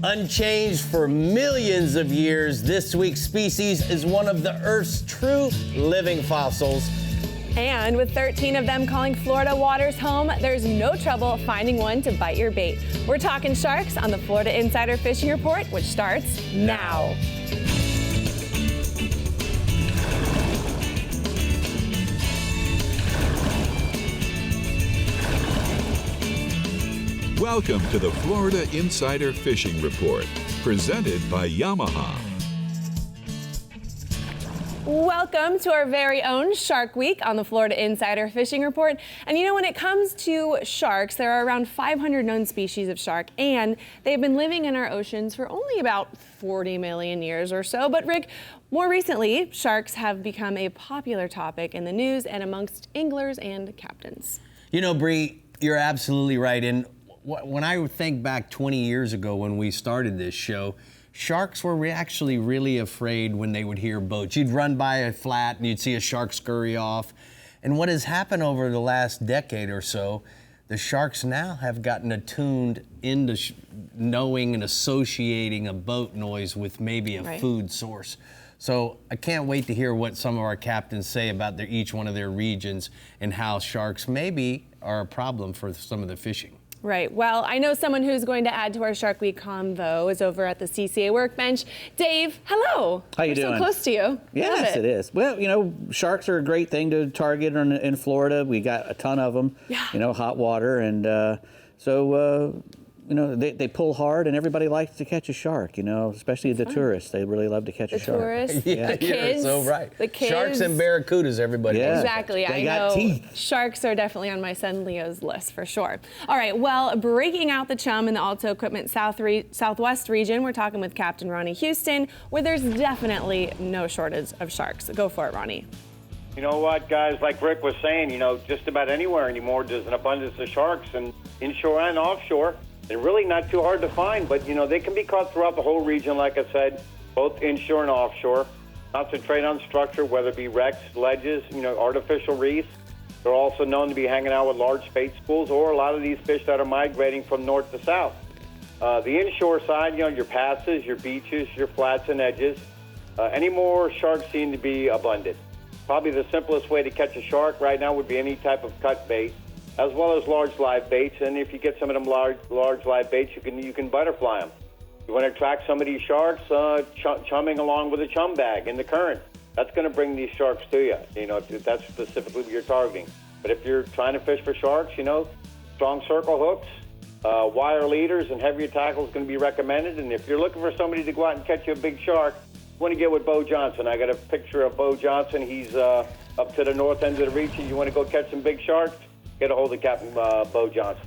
Unchanged for millions of years, this week's species is one of the Earth's true living fossils. And with 13 of them calling Florida waters home, there's no trouble finding one to bite your bait. We're talking sharks on the Florida Insider Fishing Report, which starts now. Welcome to the Florida Insider Fishing Report, presented by Yamaha. Welcome to our very own Shark Week on the Florida Insider Fishing Report. And you know, when it comes to sharks, there are around 500 known species of shark, and they've been living in our oceans for only about 40 million years or so. But Rick, more recently, sharks have become a popular topic in the news and amongst anglers and captains. You know, Bree, you're absolutely right. And when I think back 20 years ago when we started this show, sharks were actually really afraid when they would hear boats. You'd run by a flat and you'd see a shark scurry off. And what has happened over the last decade or so, the sharks now have gotten attuned into knowing and associating a boat noise with maybe a food source. So I can't wait to hear what some of our captains say about each one of their regions and how sharks maybe are a problem for some of the fishing. Right. Well, I know someone who's going to add to our Shark Week convo is over at the CCA workbench. Dave, hello. How you doing? So close to you. Yes, it is. Well, you know, sharks are a great thing to target in Florida. We got a ton of them. Yeah. You know, hot water, and you know, they pull hard, and everybody likes to catch a shark, you know, especially the tourists. They really love to catch a shark. Tourists, yeah, the kids, you're so right. The kids. Sharks and barracudas, everybody. Yeah. Exactly. They I got know teeth. Sharks are definitely on my son Leo's list for sure. All right, well, breaking out the chum in the Alto Equipment Southwest region, we're talking with Captain Ronnie Houston, where there's definitely no shortage of sharks. Go for it, Ronnie. You know what, guys, like Rick was saying, you know, just about anywhere anymore there's an abundance of sharks, and inshore and offshore. They're really not too hard to find, but, you know, they can be caught throughout the whole region, like I said, both inshore and offshore. Concentrate on structure, whether it be wrecks, ledges, you know, artificial reefs. They're also known to be hanging out with large bait schools or a lot of these fish that are migrating from north to south. The inshore side, you know, your passes, your beaches, your flats and edges, any more sharks seem to be abundant. Probably the simplest way to catch a shark right now would be any type of cut bait, as well as large live baits. And if you get some of them large live baits, you can butterfly them. You want to attract some of these sharks, chumming along with a chum bag in the current. That's going to bring these sharks to you, you know, if that's specifically what you're targeting. But if you're trying to fish for sharks, you know, strong circle hooks, wire leaders, and heavier tackle is going to be recommended. And if you're looking for somebody to go out and catch you a big shark, you want to get with Bo Johnson. I got a picture of Bo Johnson. He's up to the north end of the region. You want to go catch some big sharks? Get a hold of Captain Bo Johnson.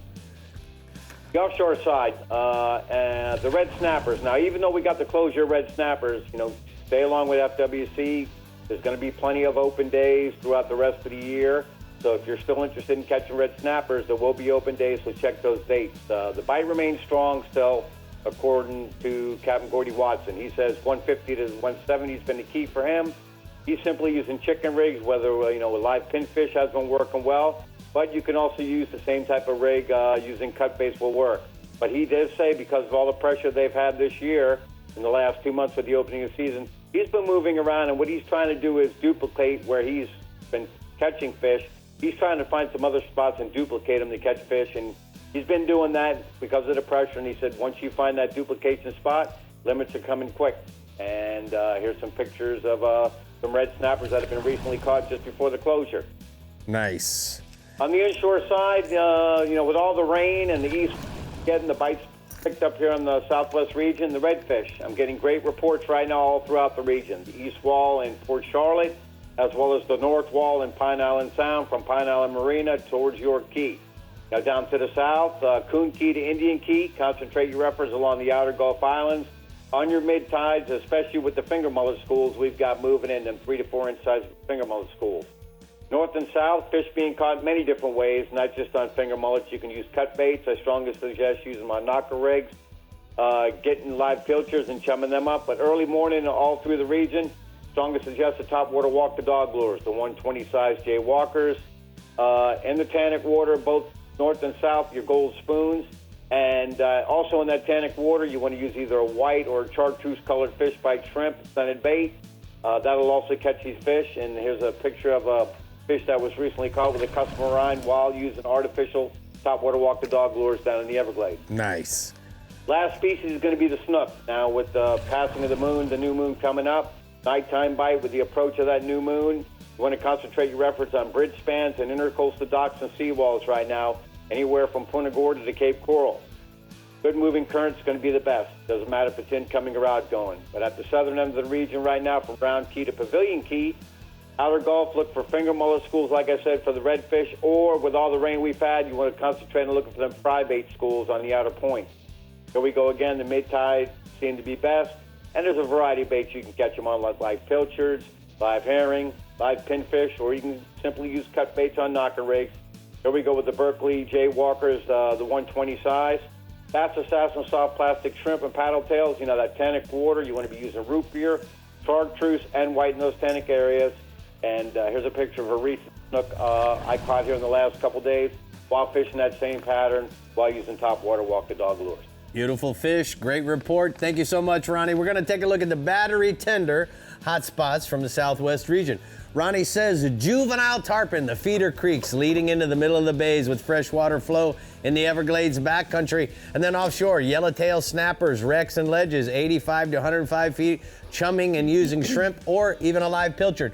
The offshore side, the red snappers. Now, even though we got the closure red snappers, you know, stay along with FWC. There's going to be plenty of open days throughout the rest of the year. So if you're still interested in catching red snappers, there will be open days, so check those dates. The bite remains strong still, according to Captain Gordy Watson. He says 150 to 170 has been the key for him. He's simply using chicken rigs, whether, you know, a live pinfish has been working well. But you can also use the same type of rig using cut baits will work. But he does say because of all the pressure they've had this year in the last 2 months with the opening of the season, he's been moving around, and what he's trying to do is duplicate where he's been catching fish. He's trying to find some other spots and duplicate them to catch fish, and he's been doing that because of the pressure. And he said once you find that duplication spot, limits are coming quick. And here's some pictures of some red snappers that have been recently caught just before the closure. Nice. On the inshore side, you know, with all the rain and the east getting the bites picked up here in the southwest region, the redfish, I'm getting great reports right now all throughout the region. The east wall in Port Charlotte, as well as the north wall in Pine Island Sound from Pine Island Marina towards York Key. Now down to the south, Coon Key to Indian Key, concentrate your efforts along the outer Gulf Islands. On your mid-tides, especially with the finger mullet schools, we've got moving in them 3 to 4 inch size finger mullet schools. North and south, fish being caught many different ways, not just on finger mullets. You can use cut baits. I strongly suggest using my knocker rigs, getting live pilchers and chumming them up. But early morning all through the region, strongly suggest the top water walk the dog lures, the 120 size J Walkers. In the tannic water, both north and south, your gold spoons. And also in that tannic water, you want to use either a white or a chartreuse-colored Fishbite shrimp scented bait. That'll also catch these fish. And here's a picture of a fish that was recently caught with a customer line while using artificial topwater walk-the-dog lures down in the Everglades. Nice. Last species is going to be the snook. Now, with the passing of the moon, the new moon coming up, nighttime bite with the approach of that new moon, you want to concentrate your efforts on bridge spans and intercoastal docks and seawalls right now, anywhere from Punta Gorda to Cape Coral. Good moving current's going to be the best. Doesn't matter if it's incoming or outgoing. But at the southern end of the region right now, from Round Key to Pavilion Key, outer Gulf, look for finger mullet schools, like I said, for the redfish, or with all the rain we've had, you want to concentrate on looking for them fry bait schools on the outer point. Here we go again. The mid-tide seem to be best. And there's a variety of baits you can catch them on, like live pilchards, live herring, live pinfish, or you can simply use cut baits on knocker rigs. Here we go with the Berkeley J Walkers, the 120 size. Bass Assassin soft plastic shrimp and paddle tails. You know, that tannic water, you want to be using root beer, chartreuse, and white in those tannic areas. And here's a picture of a recent snook I caught here in the last couple days while fishing that same pattern while using topwater walk-the-dog lures. Beautiful fish, great report. Thank you so much, Ronnie. We're going to take a look at the battery tender hotspots from the Southwest region. Ronnie says juvenile tarpon, the feeder creeks leading into the middle of the bays with freshwater flow in the Everglades backcountry, and then offshore, yellowtail snappers, wrecks, and ledges, 85 to 105 feet, chumming and using shrimp or even a live pilchard.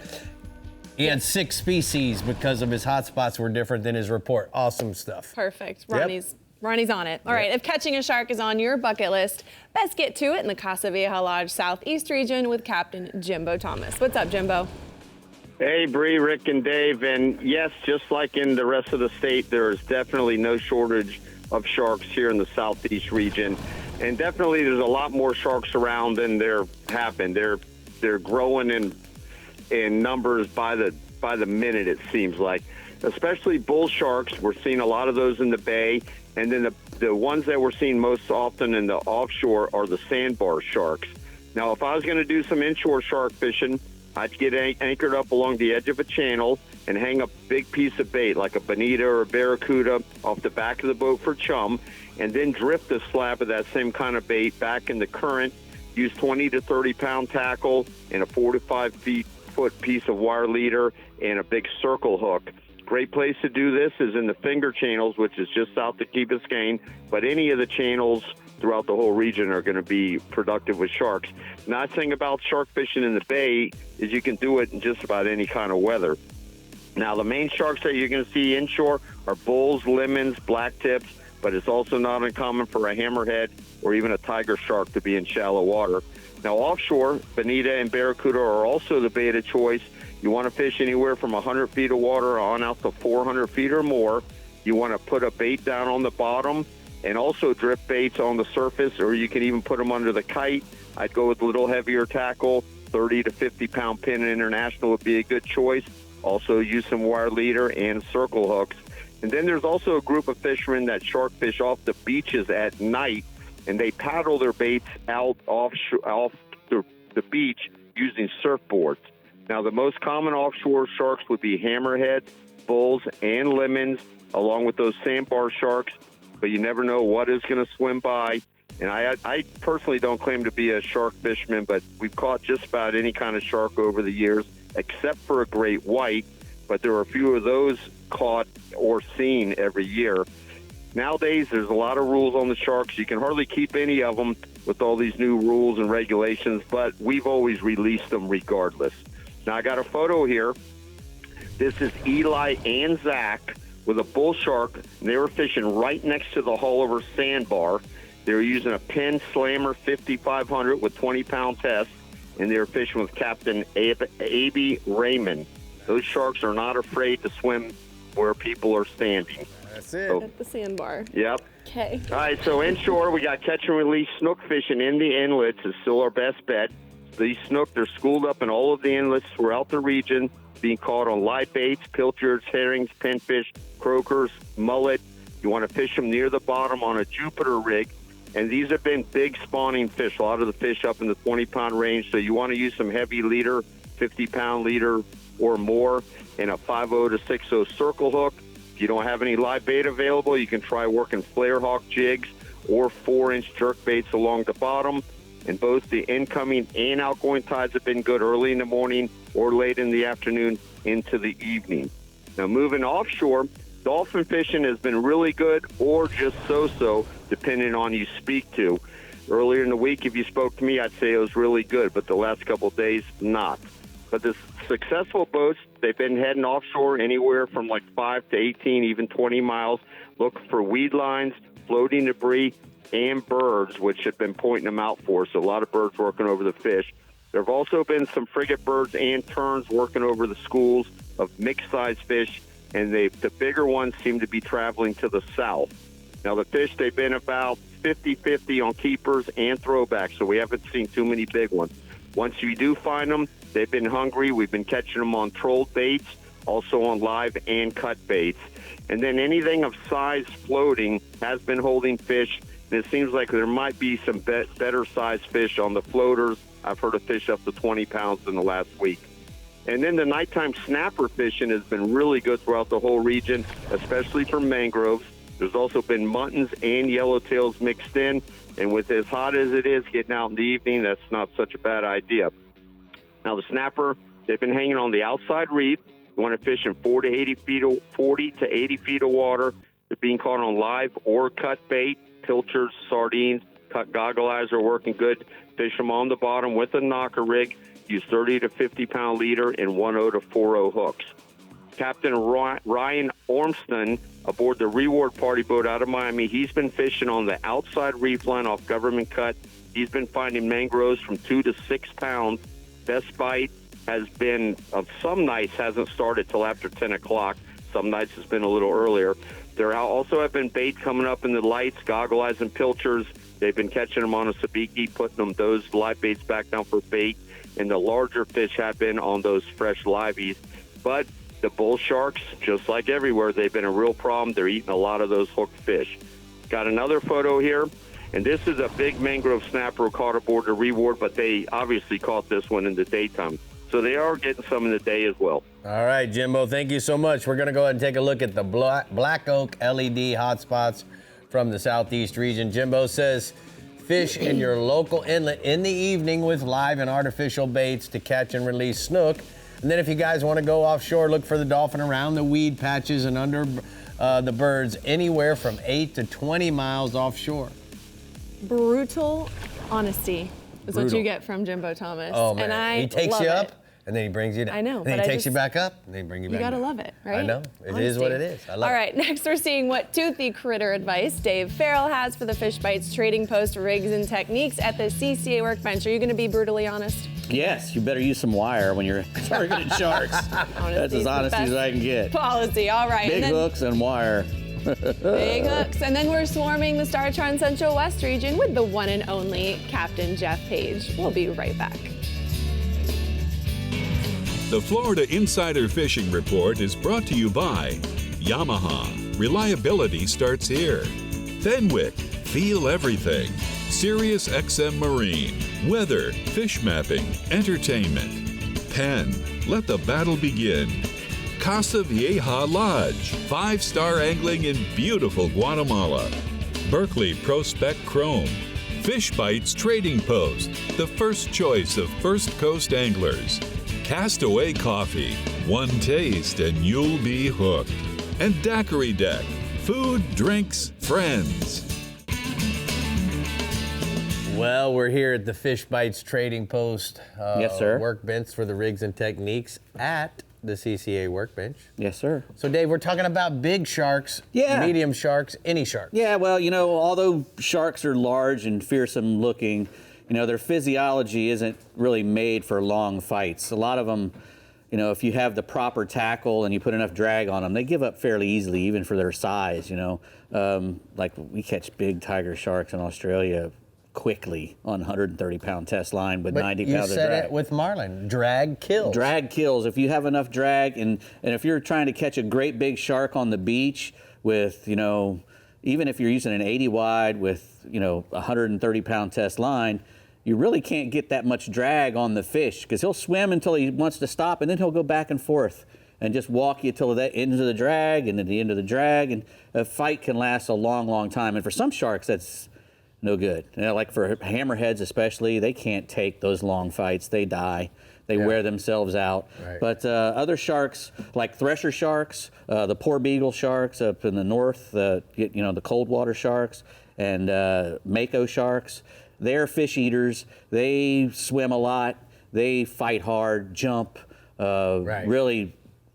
He had 6 species because of his hotspots were different than his report. Awesome stuff. Perfect. Yep. Ronnie's on it. All right, if catching a shark is on your bucket list, best get to it in the Casa Vieja Lodge Southeast region with Captain Jimbo Thomas. What's up, Jimbo? Hey, Bree, Rick, and Dave. And yes, just like in the rest of the state, there is definitely no shortage of sharks here in the Southeast region. And definitely there's a lot more sharks around than there have been. They're growing in numbers by the minute, it seems like. Especially bull sharks. We're seeing a lot of those in the bay. And then the ones that we're seeing most often in the offshore are the sandbar sharks. Now, if I was going to do some inshore shark fishing, I'd get anchored up along the edge of a channel and hang a big piece of bait like a bonita or a barracuda off the back of the boat for chum, and then drift a slab of that same kind of bait back in the current. Use 20 to 30 pound tackle and a 4 to 5 foot piece of wire leader and a big circle hook. Great place to do this is in the finger channels, which is just south of Key Biscayne, but any of the channels throughout the whole region are going to be productive with sharks. Nice thing about shark fishing in the bay is you can do it in just about any kind of weather. Now, the main sharks that you're going to see inshore are bulls, lemons, blacktips, but it's also not uncommon for a hammerhead or even a tiger shark to be in shallow water. Now, offshore, bonita and barracuda are also the bait of choice. You want to fish anywhere from 100 feet of water on out to 400 feet or more. You want to put a bait down on the bottom and also drift baits on the surface, or you can even put them under the kite. I'd go with a little heavier tackle. 30 to 50 pound pin international would be a good choice. Also use some wire leader and circle hooks. And then there's also a group of fishermen that shark fish off the beaches at night, and they paddle their baits out off the beach using surfboards. Now, the most common offshore sharks would be hammerheads, bulls, and lemons, along with those sandbar sharks, but you never know what is going to swim by. And I personally don't claim to be a shark fisherman, but we've caught just about any kind of shark over the years, except for a great white, but there are a few of those caught or seen every year. Nowadays, there's a lot of rules on the sharks. You can hardly keep any of them with all these new rules and regulations, but we've always released them regardless. Now, I got a photo here. This is Eli and Zach with a bull shark. They were fishing right next to the Hulliver sandbar. They were using a Penn Slammer 5500 with 20-pound test, and they were fishing with Captain A.B. Raymond. Those sharks are not afraid to swim where people are standing. That's it. At the sandbar. Yep. Okay. All right, so inshore, we got catch and release snook fishing in the inlets is still our best bet. These snook, they're schooled up in all of the inlets throughout the region, being caught on live baits, pilchards, herrings, pinfish, croakers, mullet. You want to fish them near the bottom on a Jupiter rig. And these have been big spawning fish, a lot of the fish up in the 20-pound range. So you want to use some heavy leader, 50-pound leader or more, and a 5.0 to 6.0 circle hook. If you don't have any live bait available, you can try working flare hawk jigs or 4-inch jerk baits along the bottom. And both the incoming and outgoing tides have been good early in the morning or late in the afternoon into the evening. Now, moving offshore, dolphin fishing has been really good or just so-so, depending on who you speak to. Earlier in the week, if you spoke to me, I'd say it was really good, but the last couple of days, not. But the successful boats, they've been heading offshore anywhere from like 5 to 18, even 20 miles, looking for weed lines, floating debris, and birds, which have been pointing them out for us. So a lot of birds working over the fish. There have also been some frigate birds and terns working over the schools of mixed-sized fish, and the bigger ones seem to be traveling to the south. Now, the fish, they've been about 50-50 on keepers and throwbacks, so we haven't seen too many big ones. Once you do find them, they've been hungry. We've been catching them on trolled baits, also on live and cut baits. And then anything of size floating has been holding fish, and it seems like there might be some better sized fish on the floaters. I've heard of fish up to 20 pounds in the last week. And then the nighttime snapper fishing has been really good throughout the whole region, especially for mangroves. There's also been muntins and yellowtails mixed in, and with as hot as it is, getting out in the evening, that's not such a bad idea. Now, the snapper, they've been hanging on the outside reef. You want to fish in 40 to 80 feet of water. They're being caught on live or cut bait, pilchards, sardines, cut goggle eyes are working good. Fish them on the bottom with a knocker rig. Use 30 to 50-pound leader and 1/0 to 4/0 hooks. Captain Ryan Ormston aboard the Reward Party boat out of Miami, he's been fishing on the outside reef line off Government Cut. He's been finding mangroves from 2 to 6 pounds. Best bite has been, of some nights, hasn't started till after 10 o'clock. Some nights it's been a little earlier. There also have been bait coming up in the lights, goggle eyes and pilchards. They've been catching them on a sabiki, putting those live baits back down for bait. And the larger fish have been on those fresh liveys. But the bull sharks, just like everywhere, they've been a real problem. They're eating a lot of those hooked fish. Got another photo here, and this is a big mangrove snapper caught aboard the Reward, but they obviously caught this one in the daytime. So they are getting some in the day as well. All right, Jimbo, thank you so much. We're going to go ahead and take a look at the Black Oak LED hotspots from the southeast region. Jimbo says fish in your local inlet in the evening with live and artificial baits to catch and release snook. And then if you guys want to go offshore, look for the dolphin around the weed patches and under the birds anywhere from 8 to 20 miles offshore. Brutal honesty is what Brutal. you get from Jimbo Thomas. Oh, man. And he takes love you up, it. and then he brings you down. I know, And then but he I takes you just- back up, and then he brings you You back gotta down. love it, right? I know. It is what it is. I love All it. right, next we're seeing what toothy critter advice Dave Farrell has for the Fishbites Trading Post rigs and techniques at the CCA workbench. Are you gonna be brutally honest? Yes, you better use some wire when you're targeting sharks. That's Honesty's as the honest as best I can get. Policy, all right. Big and then, hooks and wire. Big hooks. And then we're swarming the Startron Central West region with the one and only Captain Jeff Page. We'll be right back. The Florida Insider Fishing Report is brought to you by Yamaha. Reliability starts here. Fenwick. Feel everything. Sirius XM Marine. Weather. Fish mapping. Entertainment. Penn. Let the battle begin. Casa Vieja Lodge. 5-star angling in beautiful Guatemala. Berkeley Prospect Chrome. Fishbites Trading Post. The first choice of First Coast anglers. Castaway Coffee. One taste and you'll be hooked. And Daiquiri Deck. Food, drinks, friends. Well, we're here at the Fishbites Trading Post Yes, sir. workbench for the rigs and techniques at the CCA workbench. Yes, sir. So, Dave, we're talking about big sharks, Yeah. medium sharks, any shark. Yeah, well, although sharks are large and fearsome looking, their physiology isn't really made for long fights. A lot of them, if you have the proper tackle and you put enough drag on them, they give up fairly easily, even for their size, Like we catch big tiger sharks in Australia quickly on 130-pound test line with But 90 you pounds of said drag. it with Marlin. Drag kills. Drag kills. If you have enough drag, and if you're trying to catch a great big shark on the beach with, even if you're using an 80 wide with, 130-pound test line, you really can't get that much drag on the fish because he'll swim until he wants to stop, and then he'll go back and forth and just walk you till the end of the drag and then the end of the drag, and a fight can last a long, long time. And for some sharks, that's no good. You know, like for hammerheads especially, they can't take those long fights. They die. They wear themselves out. Right. But other sharks, like thresher sharks, the poor beagle sharks up in the north, the cold water sharks, and mako sharks, they're fish eaters. They swim a lot. They fight hard, jump. Really,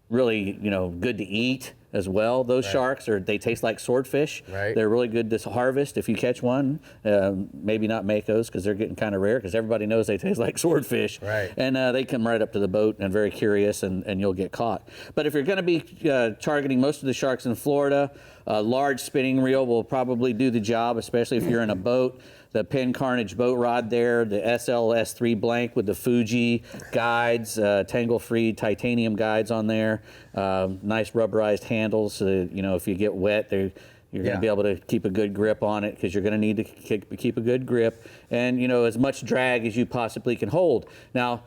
good to eat as well. Those sharks they taste like swordfish. Right. They're really good to harvest if you catch one. Maybe not makos because they're getting kind of rare because everybody knows they taste like swordfish. Right. And they come right up to the boat and very curious, and you'll get caught. But if you're going to be targeting most of the sharks in Florida, a large spinning reel will probably do the job, especially if you're in a boat. The Penn Carnage boat rod there, the SLS3 blank with the Fuji guides, tangle-free titanium guides on there, nice rubberized handles. So, if you get wet, you're going to be able to keep a good grip on it because you're going to need to keep a good grip and, as much drag as you possibly can hold. Now,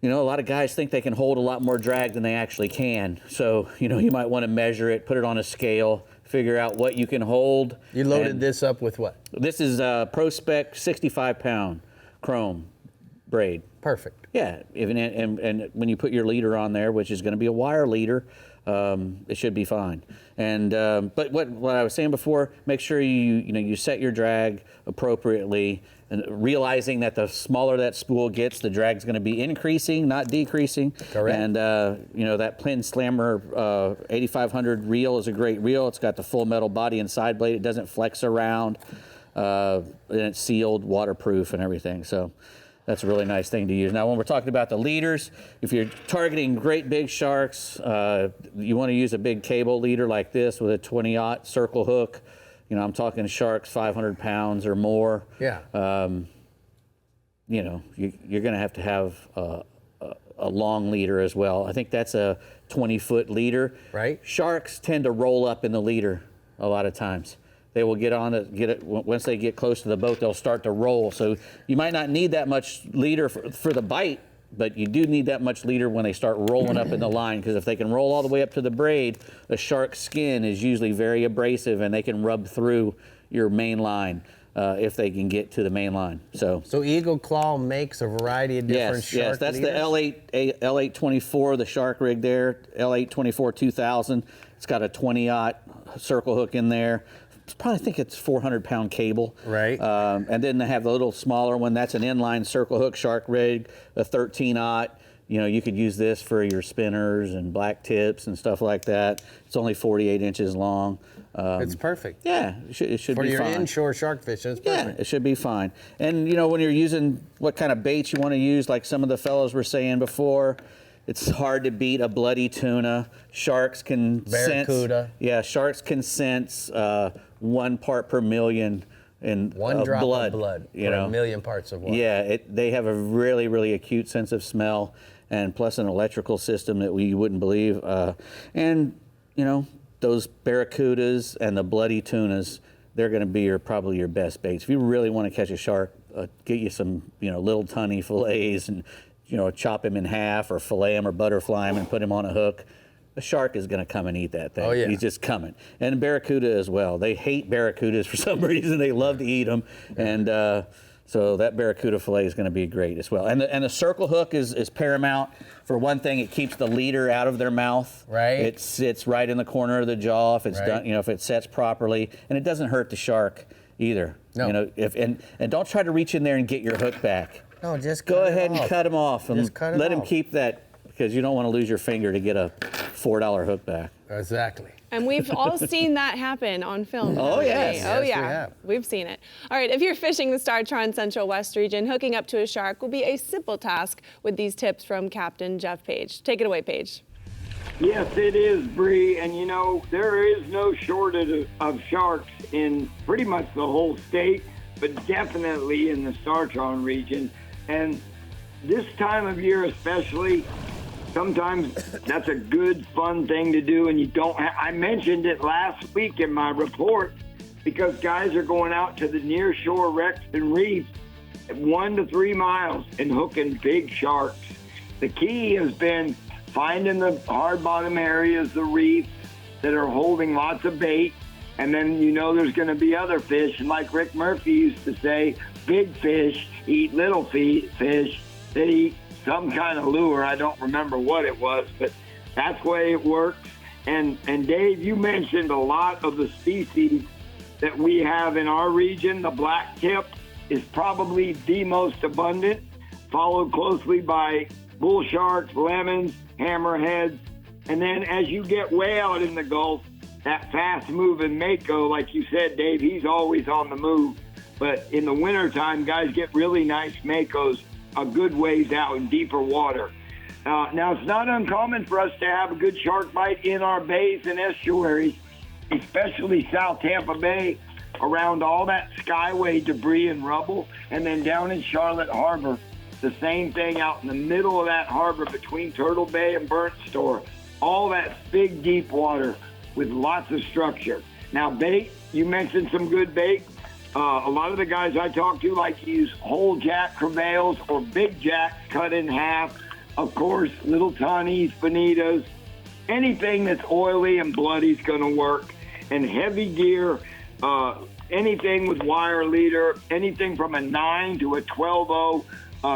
a lot of guys think they can hold a lot more drag than they actually can. So, you might want to measure it, put it on a scale, figure out what you can hold. You loaded this up with what? This is Pro Spec 65-pound chrome braid. Perfect. Yeah, and when you put your leader on there, which is going to be a wire leader, it should be fine. And but what I was saying before, make sure you set your drag appropriately, and realizing that the smaller that spool gets, the drag's going to be increasing, not decreasing. Correct. And that Penn Slammer 8500 reel is a great reel. It's got the full metal body and side blade. It doesn't flex around, and it's sealed, waterproof, and everything. So that's a really nice thing to use. Now, when we're talking about the leaders, if you're targeting great big sharks, you want to use a big cable leader like this with a 20-aught circle hook. I'm talking sharks 500 pounds or more. Yeah. You're going to have a long leader as well. I think that's a 20-foot leader. Right. Sharks tend to roll up in the leader a lot of times. They will get it once they get close to the boat. They'll start to roll. So you might not need that much leader for the bite, but you do need that much leader when they start rolling up in the line, because if they can roll all the way up to the braid, a shark's skin is usually very abrasive and they can rub through your main line if they can get to the main line. So Eagle Claw makes a variety of different shark Yes, that's leaders? the L824, the shark rig there, L824 2000. It's got a 20-aught circle hook in there. I think it's 400-pound cable. Right. And then they have the little smaller one. That's an inline circle hook shark rig, a 13-aught. You could use this for your spinners and black tips and stuff like that. It's only 48 inches long. It's perfect. Yeah, it should be fine. For your inshore shark fishing, it's perfect. Yeah, it should be fine. And, when you're using what kind of baits you want to use, like some of the fellows were saying before, it's hard to beat a bloody tuna. Sharks can Barracuda. Sharks can sense 1 part per million in One drop blood, of blood for a million parts of water. Yeah, they have a really, really acute sense of smell, and plus an electrical system that you wouldn't believe. Those barracudas and the bloody tunas, they're going to be probably your best baits. If you really want to catch a shark, get you some little tunny fillets and chop him in half or fillet him or butterfly him and put him on a hook. A shark is going to come and eat that thing. Oh, yeah. He's just coming. And barracuda as well. They hate barracudas for some reason. They love to eat them. And so that barracuda fillet is going to be great as well. And the circle hook is paramount. For one thing, it keeps the leader out of their mouth. Right. It sits right in the corner of the jaw if it's Right. done, if it sets properly. And it doesn't hurt the shark either. No. And don't try to reach in there and get your hook back. No, just Go cut it ahead and off. cut him off and Just cut it let him off. keep that, because you don't want to lose your finger to get a $4 hook back. Exactly. And we've all seen that happen on film. Oh, haven't we? yes. Oh, Yes, we yeah. have. We've seen it. All right, if you're fishing the Startron Central West region, hooking up to a shark will be a simple task with these tips from Captain Jeff Page. Take it away, Page. Yes, it is, Bree. And there is no shortage of sharks in pretty much the whole state, but definitely in the Startron region. And this time of year especially, sometimes that's a good, fun thing to do. And I mentioned it last week in my report, because guys are going out to the near shore wrecks and reefs at 1 to 3 miles and hooking big sharks. The key has been finding the hard bottom areas, the reefs that are holding lots of bait, And then you know there's going to be other fish. And like Rick Murphy used to say, big fish eat little fish that eat some kind of lure. I don't remember what it was, but that's the way it works. And Dave, you mentioned a lot of the species that we have in our region. The black tip is probably the most abundant, followed closely by bull sharks, lemons, hammerheads. And then as you get way out in the Gulf, that fast-moving mako, like you said, Dave, he's always on the move. But in the wintertime, guys get really nice makos a good ways out in deeper water. Now, it's not uncommon for us to have a good shark bite in our bays and estuaries, especially South Tampa Bay, around all that skyway debris and rubble, and then down in Charlotte Harbor, the same thing out in the middle of that harbor between Turtle Bay and Burnt Store. All that big, deep water with lots of structure. Now, bait, you mentioned some good bait. A lot of the guys I talk to like to use whole jack crevails or big jacks cut in half. Of course, little tunnies, bonitas, anything that's oily and bloody is going to work. And heavy gear, anything with wire leader, anything from a 9 to a 12-0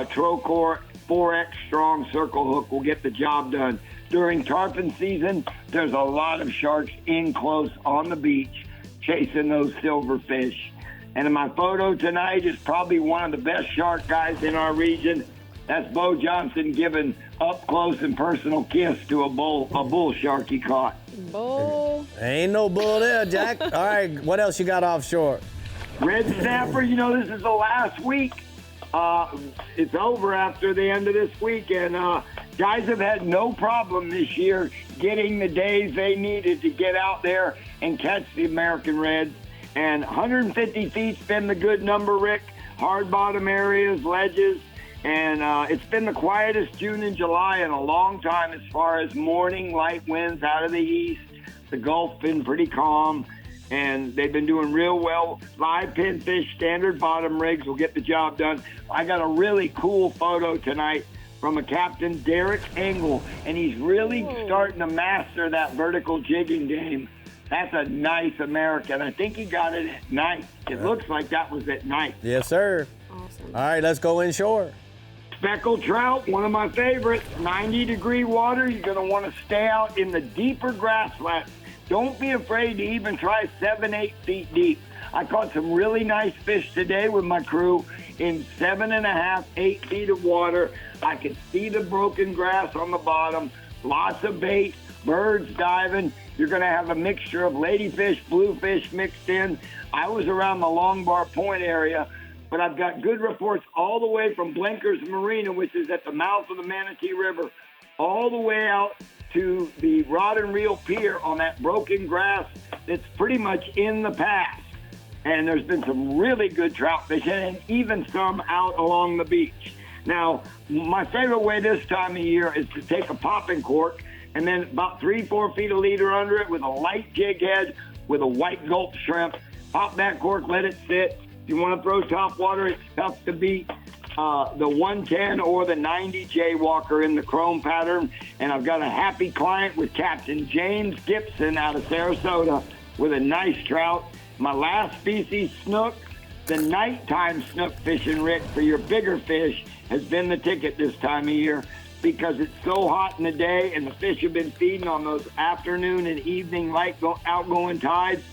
Trocor 4X strong circle hook will get the job done. During tarpon season, there's a lot of sharks in close on the beach chasing those silver fish. And in my photo tonight is probably one of the best shark guys in our region. That's Bo Johnson giving up close and personal kiss to a bull shark he caught. Bull. Ain't no bull there, Jack. All right, what else you got offshore? Red snapper, you know, this is the last week. It's over after the end of this week, and guys have had no problem this year getting the days they needed to get out there and catch the American Reds. And 150 feet's been the good number, Rick. Hard bottom areas, ledges, and it's been the quietest June and July in a long time as far as morning light winds out of the east. The Gulf's been pretty calm, and they've been doing real well. Live pinfish, standard bottom rigs will get the job done. I got a really cool photo tonight from a Captain Derek Engel, and he's really starting to master that vertical jigging game. That's a nice American. I think he got it at night. It looks like that was at night. Yes, sir. Awesome. All right, let's go inshore. Speckled trout, one of my favorites. 90-degree water. You're going to want to stay out in the deeper grass flats. Don't be afraid to even try 7-8 feet deep. I caught some really nice fish today with my crew in 7.5, 8 feet of water. I could see the broken grass on the bottom. Lots of bait, birds diving. You're going to have a mixture of ladyfish, bluefish mixed in. I was around the Long Bar Point area, but I've got good reports all the way from Blinkers Marina, which is at the mouth of the Manatee River, all the way out to the Rod and Reel Pier on that broken grass that's pretty much in the pass. And there's been some really good trout fishing and even some out along the beach. Now, my favorite way this time of year is to take a popping cork and then about 3-4 feet of leader under it with a light jig head with a white gulp shrimp. Pop that cork, let it sit. If you want to throw top water, it's tough to beat the 110 or the 90 Jaywalker in the chrome pattern. And I've got a happy client with Captain James Gibson out of Sarasota with a nice trout. My last species, snook, the nighttime snook fishing, Rick, for your bigger fish has been the ticket this time of year because it's so hot in the day and the fish have been feeding on those afternoon and evening light outgoing tides.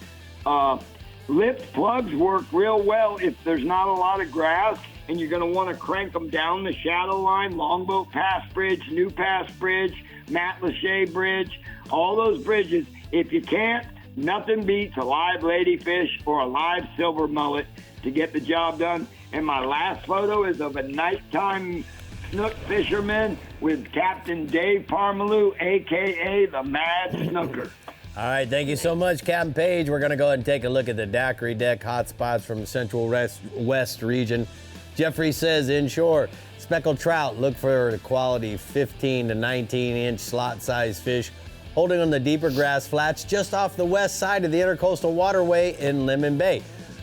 Lift plugs work real well if there's not a lot of grass and you're going to want to crank them down the shadow line, Longboat Pass Bridge, New Pass Bridge, Matt Lachey Bridge, all those bridges. If you can't, nothing beats a live ladyfish or a live silver mullet to get the job done. And my last photo is of a nighttime snook fisherman with Captain Dave Parmalu, a.k.a. the Mad Snooker. All right, thank you so much, Captain Page. We're going to go ahead and take a look at the daiquiri deck hotspots from the Central West region. Jeffrey says inshore, speckled trout, look for the quality 15 to 19-inch slot-sized fish holding on the deeper grass flats just off the west side of the Intercoastal Waterway in Lemon Bay.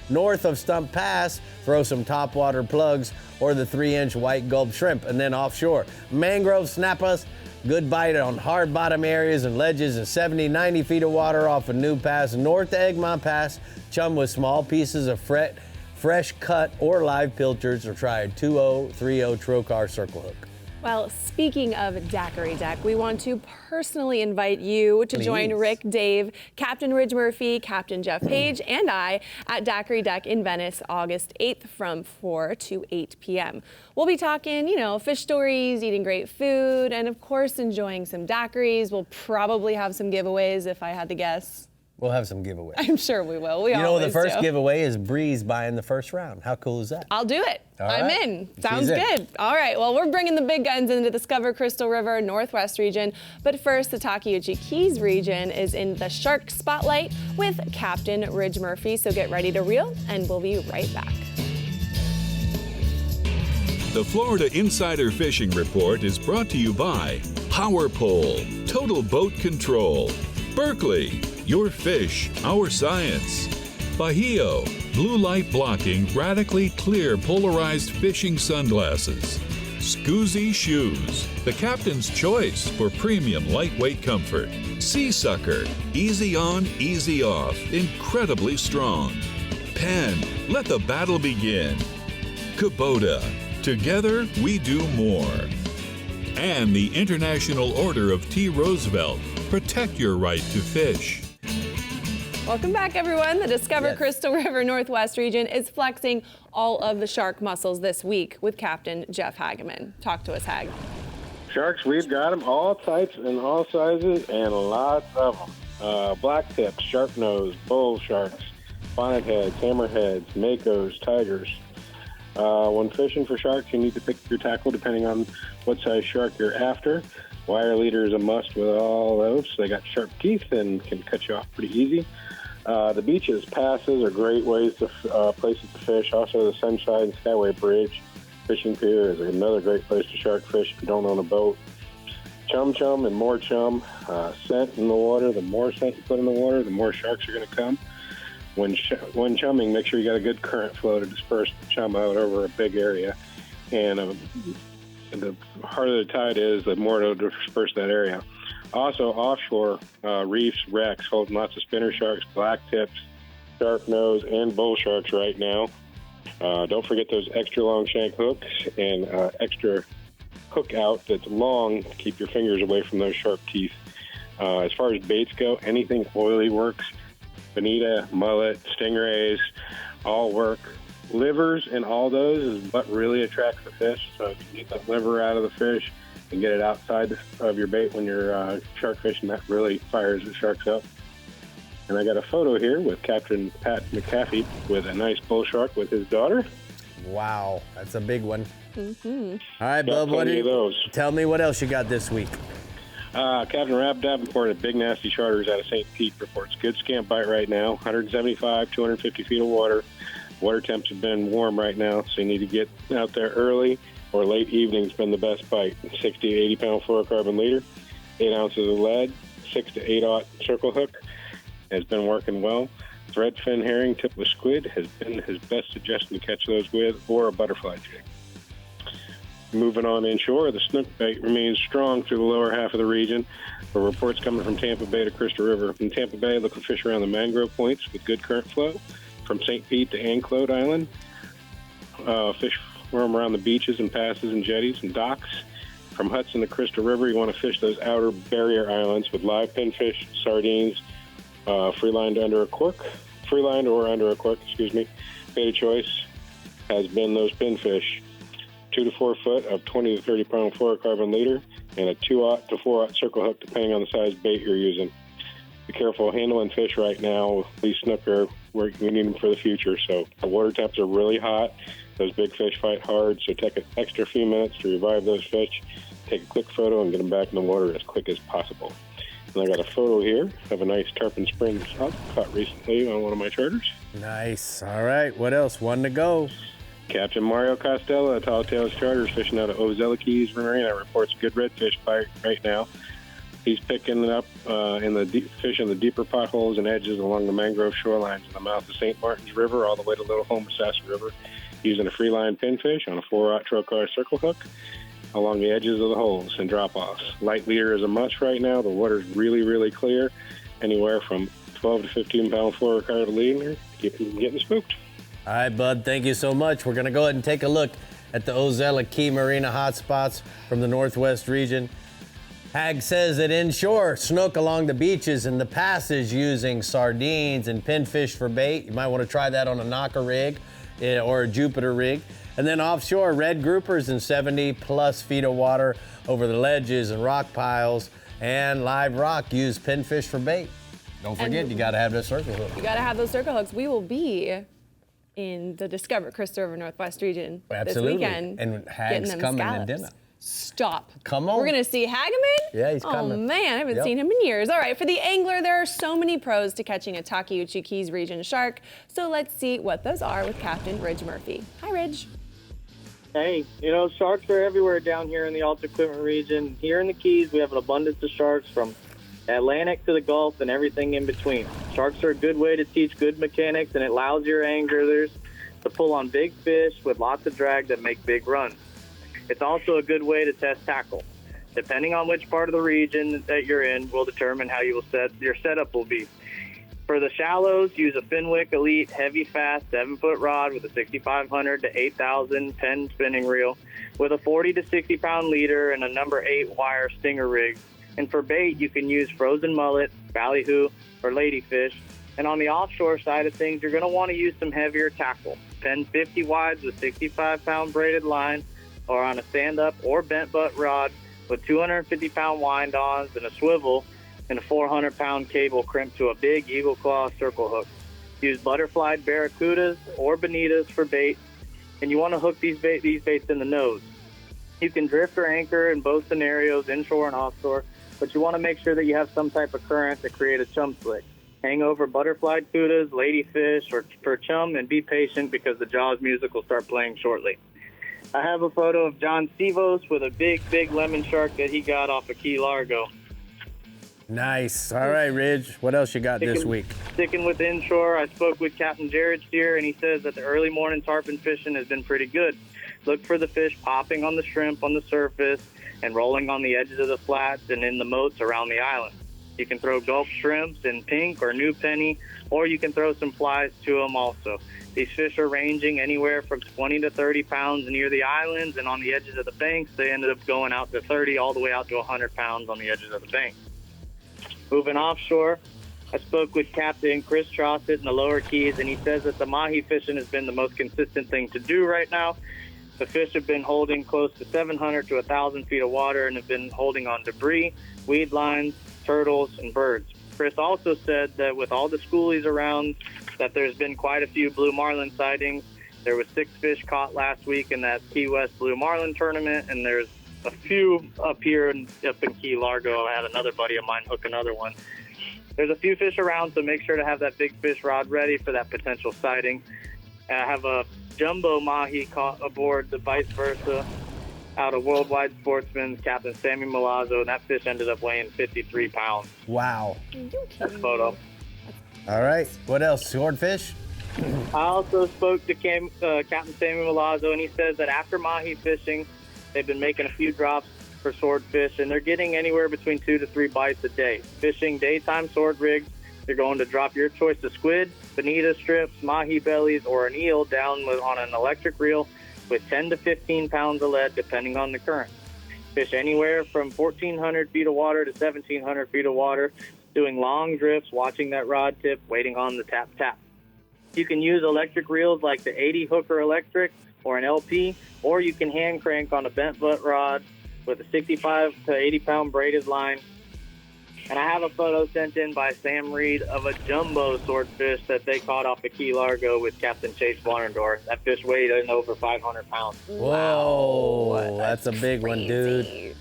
North of Stump Pass, throw some topwater plugs or the 3-inch white gulp shrimp. And then offshore, mangrove snappers, Good bite on hard bottom areas and ledges and 70, 90 feet of water off a new pass north to Egmont Pass. Chum with small pieces of fresh cut or live pilchards, or try a 2030 trocar circle hook. Well, speaking of Daiquiri Deck, we want to personally invite you to join Rick, Dave, Captain Ridge Murphy, Captain Jeff Page, and I at Daiquiri Deck in Venice, August 8th from 4 to 8 p.m. We'll be talking, fish stories, eating great food, and of course, enjoying some daiquiris. We'll probably have some giveaways if I had to guess. We'll have some giveaways. I'm sure we will. We the always first do. giveaway is Breeze buying the first round. How cool is that? I'll do it. I'm right. in. Sounds good. All right. Well, we're bringing the big guns into the Discover Crystal River Northwest region. But first, the Takeuchi Keys region is in the Shark Spotlight with Captain Ridge Murphy. So get ready to reel, and we'll be right back. The Florida Insider Fishing Report is brought to you by Power Pole, Total Boat Control, Berkeley, Your Fish, Our Science, Bahio, blue light blocking, radically clear polarized fishing sunglasses, Scoozy Shoes, the captain's choice for premium lightweight comfort, Sea Sucker, easy on, easy off, incredibly strong, Penn, let the battle begin, Kubota, together we do more, and the International Order of T. Roosevelt, protect your right to fish. Welcome back, everyone. The Discover Crystal River Northwest region is flexing all of the shark muscles this week with Captain Jeff Hageman. Talk to us, Hag. Sharks, we've got them all types and all sizes and lots of them. Black tips, sharp nose, bull sharks, bonnet heads, hammerheads, makos, tigers. When fishing for sharks, you need to pick your tackle depending on what size shark you're after. Wire leader is a must with all those. They got sharp teeth and can cut you off pretty easy. The beaches, passes are great ways to places to fish. Also, the Sunshine and Skyway Bridge fishing pier is another great place to shark fish if you don't own a boat. Chum and more chum. Scent in the water. The more scent you put in the water, the more sharks are going to come. When chumming, make sure you got a good current flow to disperse the chum out over a big area. And the harder the tide is, the more it'll disperse that area. Also, offshore reefs, wrecks holding lots of spinner sharks, black tips, sharp nose, and bull sharks right now. Don't forget those extra long shank hooks and extra hook out that's long to keep your fingers away from those sharp teeth. As far as baits go, anything oily works. Bonita, mullet, stingrays, all work. Livers and all those is what really attracts the fish. So if you get that liver out of the fish and get it outside of your bait when you're shark fishing, that really fires the sharks up. And I got a photo here with Captain Pat McAfee with a nice bull shark with his daughter. Wow, that's a big one. Mm-hmm. All right, Bub, tell me what else you got this week. Captain Rab Davenport at Big Nasty Charters out of St. Pete reports good scamp bite right now, 175, 250 feet of water. Water temps have been warm right now, so you need to get out there early or late evening's been the best bite. 60 to 80 pound fluorocarbon leader, 8 ounces of lead, 6 to 8/0 circle hook has been working well. Threadfin herring tipped with squid has been his best suggestion to catch those with, or a butterfly jig. Moving on inshore, the snook bait remains strong through the lower half of the region. The reports coming from Tampa Bay to Crystal River. In Tampa Bay, look for fish around the mangrove points with good current flow. From St. Pete to Anclote Island, fish roam around the beaches and passes and jetties and docks. From Hudson to Crystal River, you want to fish those outer barrier islands with live pinfish, sardines, free-lined or under a cork. Bait of choice has been those pinfish. 2 to 4 foot of 20 to 30 pound fluorocarbon leader and a 2/0 to 4/0 circle hook depending on the size bait you're using. Be careful handling fish right now. These snooker, we need them for the future. So the water temps are really hot. Those big fish fight hard. So take an extra few minutes to revive those fish. Take a quick photo and get them back in the water as quick as possible. And I got a photo here of a nice tarpon spring trout caught recently on one of my charters. Nice. All right. What else? One to go. Captain Mario Costello at Tall Tales Charters fishing out of Ozella Keys Marina reports good redfish bite right now. He's picking it up in the fish in the deeper potholes and edges along the mangrove shorelines in the mouth of St. Martin's River all the way to Little Homosassa River, using a free line pinfish on a 4/0 trocar circle hook. along the edges of the holes and drop-offs. Light leader is a must right now. The water's really, really clear. Anywhere from 12 to 15 pound fluorocarbon leader, getting spooked. All right, bud, thank you so much. We're gonna go ahead and take a look at the Ozella Key Marina hotspots from the Northwest region. Hag says that inshore, snook along the beaches and the passage using sardines and pinfish for bait. You might want to try that on a knocker rig or a Jupiter rig. And then offshore, red groupers in 70 plus feet of water over the ledges and rock piles. And live rock, use pinfish for bait. Don't forget, you got to have those circle hooks. You got to have those circle hooks. We will be in the Discover Chris River Northwest region this weekend. And Hag's coming to dinner. Stop. Come on. We're going to see Hageman? Yeah, he's coming. Oh, man, I haven't seen him in years. All right, for the angler, there are so many pros to catching a Takeuchi Keys region shark. So let's see what those are with Captain Ridge Murphy. Hi, Ridge. Hey, sharks are everywhere down here in the Alta Equipment region. Here in the Keys, we have an abundance of sharks from Atlantic to the Gulf and everything in between. Sharks are a good way to teach good mechanics, and it allows your anglers to pull on big fish with lots of drag that make big runs. It's also a good way to test tackle. Depending on which part of the region that you're in will determine how your setup will be. For the shallows, use a Finwick Elite heavy fast 7-foot rod with a 6,500 to 8,000 Penn spinning reel with a 40 to 60 pound leader and a number 8 wire stinger rig. And for bait, you can use frozen mullet, ballyhoo, or ladyfish. And on the offshore side of things, you're going to want to use some heavier tackle. Penn 50 wides with 65 pound braided line, or on a stand-up or bent butt rod with 250 pound wind-ons and a swivel and a 400 pound cable crimped to a big eagle claw circle hook. Use butterflied barracudas or bonitas for bait, and you want to hook these baits in the nose. You can drift or anchor in both scenarios, inshore and offshore, but you want to make sure that you have some type of current to create a chum slick. Hang over butterflied cudas, ladyfish, or for chum, and be patient because the Jaws music will start playing shortly. I have a photo of John Stevos with a big, big lemon shark that he got off of Key Largo. Nice. All right, Ridge. What else you got this week? Sticking with inshore, I spoke with Captain Jared Steer, and he says that the early morning tarpon fishing has been pretty good. Look for the fish popping on the shrimp on the surface and rolling on the edges of the flats and in the moats around the island. You can throw Gulf shrimps in pink or new penny, or you can throw some flies to them also. These fish are ranging anywhere from 20 to 30 pounds near the islands, and on the edges of the banks, they ended up going out to 30 all the way out to 100 pounds on the edges of the bank. Moving offshore, I spoke with Captain Chris Trossett in the lower Keys, and he says that the mahi fishing has been the most consistent thing to do right now. The fish have been holding close to 700 to 1,000 feet of water and have been holding on debris, weed lines, turtles, and birds. Chris also said that with all the schoolies around, that there's been quite a few blue marlin sightings. There was 6 fish caught last week in that Key West blue marlin tournament, and there's a few up here up in Key Largo. I had another buddy of mine hook another one. There's a few fish around, so make sure to have that big fish rod ready for that potential sighting. I have a jumbo mahi caught aboard the vice versa out of Worldwide Sportsman, Captain Sammy Milazzo, and that fish ended up weighing 53 pounds. Wow. That's a photo. All right. What else? Swordfish? I also spoke to Captain Sammy Milazzo, and he says that after mahi fishing, they've been making a few drops for swordfish, and they're getting anywhere between 2 to 3 bites a day. Fishing daytime sword rigs, they're going to drop your choice of squid, bonita strips, mahi bellies, or an eel down on an electric reel with 10 to 15 pounds of lead, depending on the current. Fish anywhere from 1,400 feet of water to 1,700 feet of water, doing long drifts, watching that rod tip, waiting on the tap-tap. You can use electric reels like the 80 Hooker Electric or an LP, or you can hand crank on a bent butt rod with a 65 to 80 pound braided line. And I have a photo sent in by Sam Reed of a jumbo swordfish that they caught off of Key Largo with Captain Chase Blarendorf. That fish weighed in over 500 pounds. Whoa, that's a big one, dude.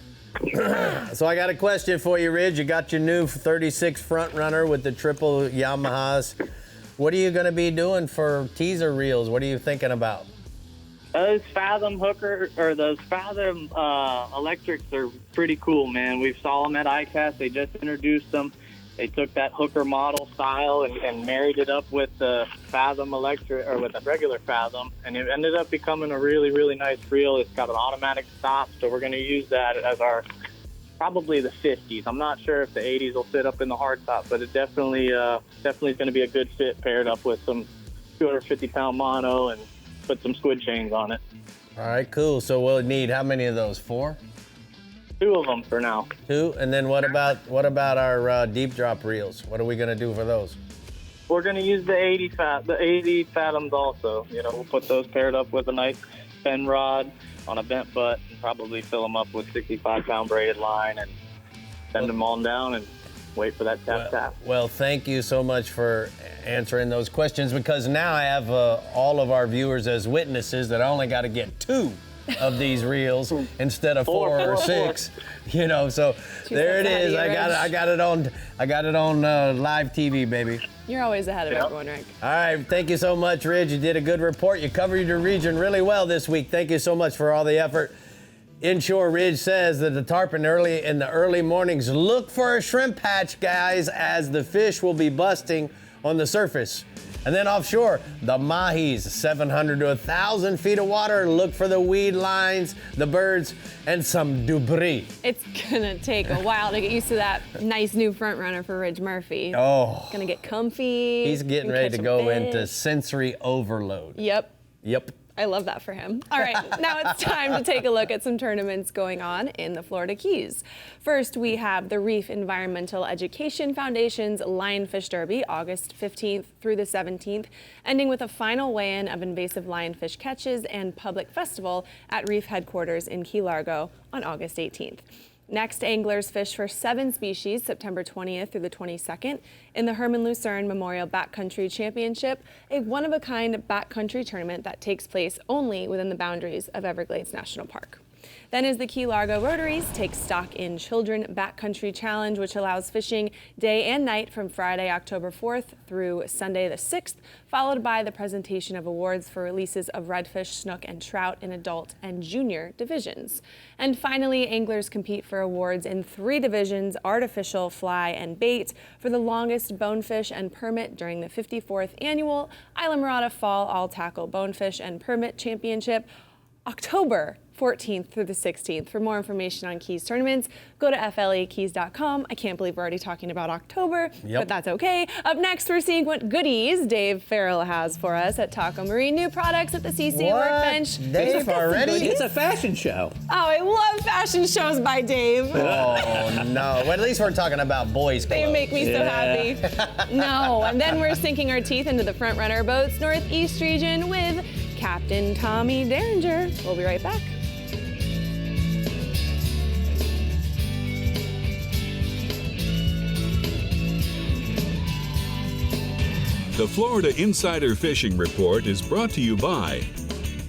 So I got a question for you, Ridge. You got your new 36 front runner with the triple Yamahas. What are you going to be doing for teaser reels? What are you thinking about? Those Fathom Hooker, or those Fathom electrics are pretty cool, man. We saw them at ICAST. They just introduced them. they took that hooker model style and married it up with the Fathom electric, or with a regular Fathom, and it ended up becoming a really, really nice reel. It's got an automatic stop, so we're going to use that as our probably the 50s. I'm not sure if the 80s will fit up in the hardtop, but it definitely is going to be a good fit paired up with some 250-pound mono and put some squid chains on it. All right, cool. So we'll need how many of those? 4? 2 of them for now. 2, and then what about our deep drop reels? What are we gonna do for those? We're going to use the 80 Fathoms also. You know, we'll put those paired up with a nice fen rod on a bent butt and probably fill them up with 65-pound braided line and send them on down and wait for that tap. Well, thank you so much for answering those questions, because now I have all of our viewers as witnesses that I only got to get 2 of these reels instead of 4 or 6. You know, so there it is. I got it on live TV, baby. You're always ahead of everyone, Rick. All right, thank you so much, Ridge. You did a good report. You covered your region really well this week. Thank you so much for all the effort. Inshore Ridge says that the tarpon in the early mornings, look for a shrimp hatch, guys, as the fish will be busting on the surface. And then offshore, the mahis, 700 to 1,000 feet of water, look for the weed lines, the birds, and some debris. It's gonna take a while to get used to that nice new front runner for Ridge Murphy. Oh. Gonna get comfy. He's getting ready to go into sensory overload. Yep. Yep. I love that for him. All right, now it's time to take a look at some tournaments going on in the Florida Keys. First, we have the Reef Environmental Education Foundation's Lionfish Derby, August 15th through the 17th, ending with a final weigh-in of invasive lionfish catches and public festival at Reef headquarters in Key Largo on August 18th. Next, anglers fish for 7 species September 20th through the 22nd in the Herman Lucerne Memorial Backcountry Championship, a one-of-a-kind backcountry tournament that takes place only within the boundaries of Everglades National Park. Then is the Key Largo Rotaries take stock in Children Backcountry Challenge, which allows fishing day and night from Friday, October 4th through Sunday the 6th, followed by the presentation of awards for releases of redfish, snook, and trout in adult and junior divisions. And finally, anglers compete for awards in 3 divisions, artificial, fly, and bait, for the longest bonefish and permit during the 54th Annual Islamorada Fall All Tackle Bonefish and Permit Championship, October 14th through the 16th. For more information on Keys tournaments, go to flakeys.com. I can't believe we're already talking about October, but that's okay. Up next, we're seeing what goodies Dave Farrell has for us at Taco Marine. New products at the CCA Workbench. Dave already? It's a fashion show. Oh, I love fashion shows by Dave. Oh, no. Well, at least we're talking about boys' clothes. They make me so happy. No, and then we're sinking our teeth into the front runner boats Northeast region with Captain Tommy Derringer. We'll be right back. The Florida Insider Fishing Report is brought to you by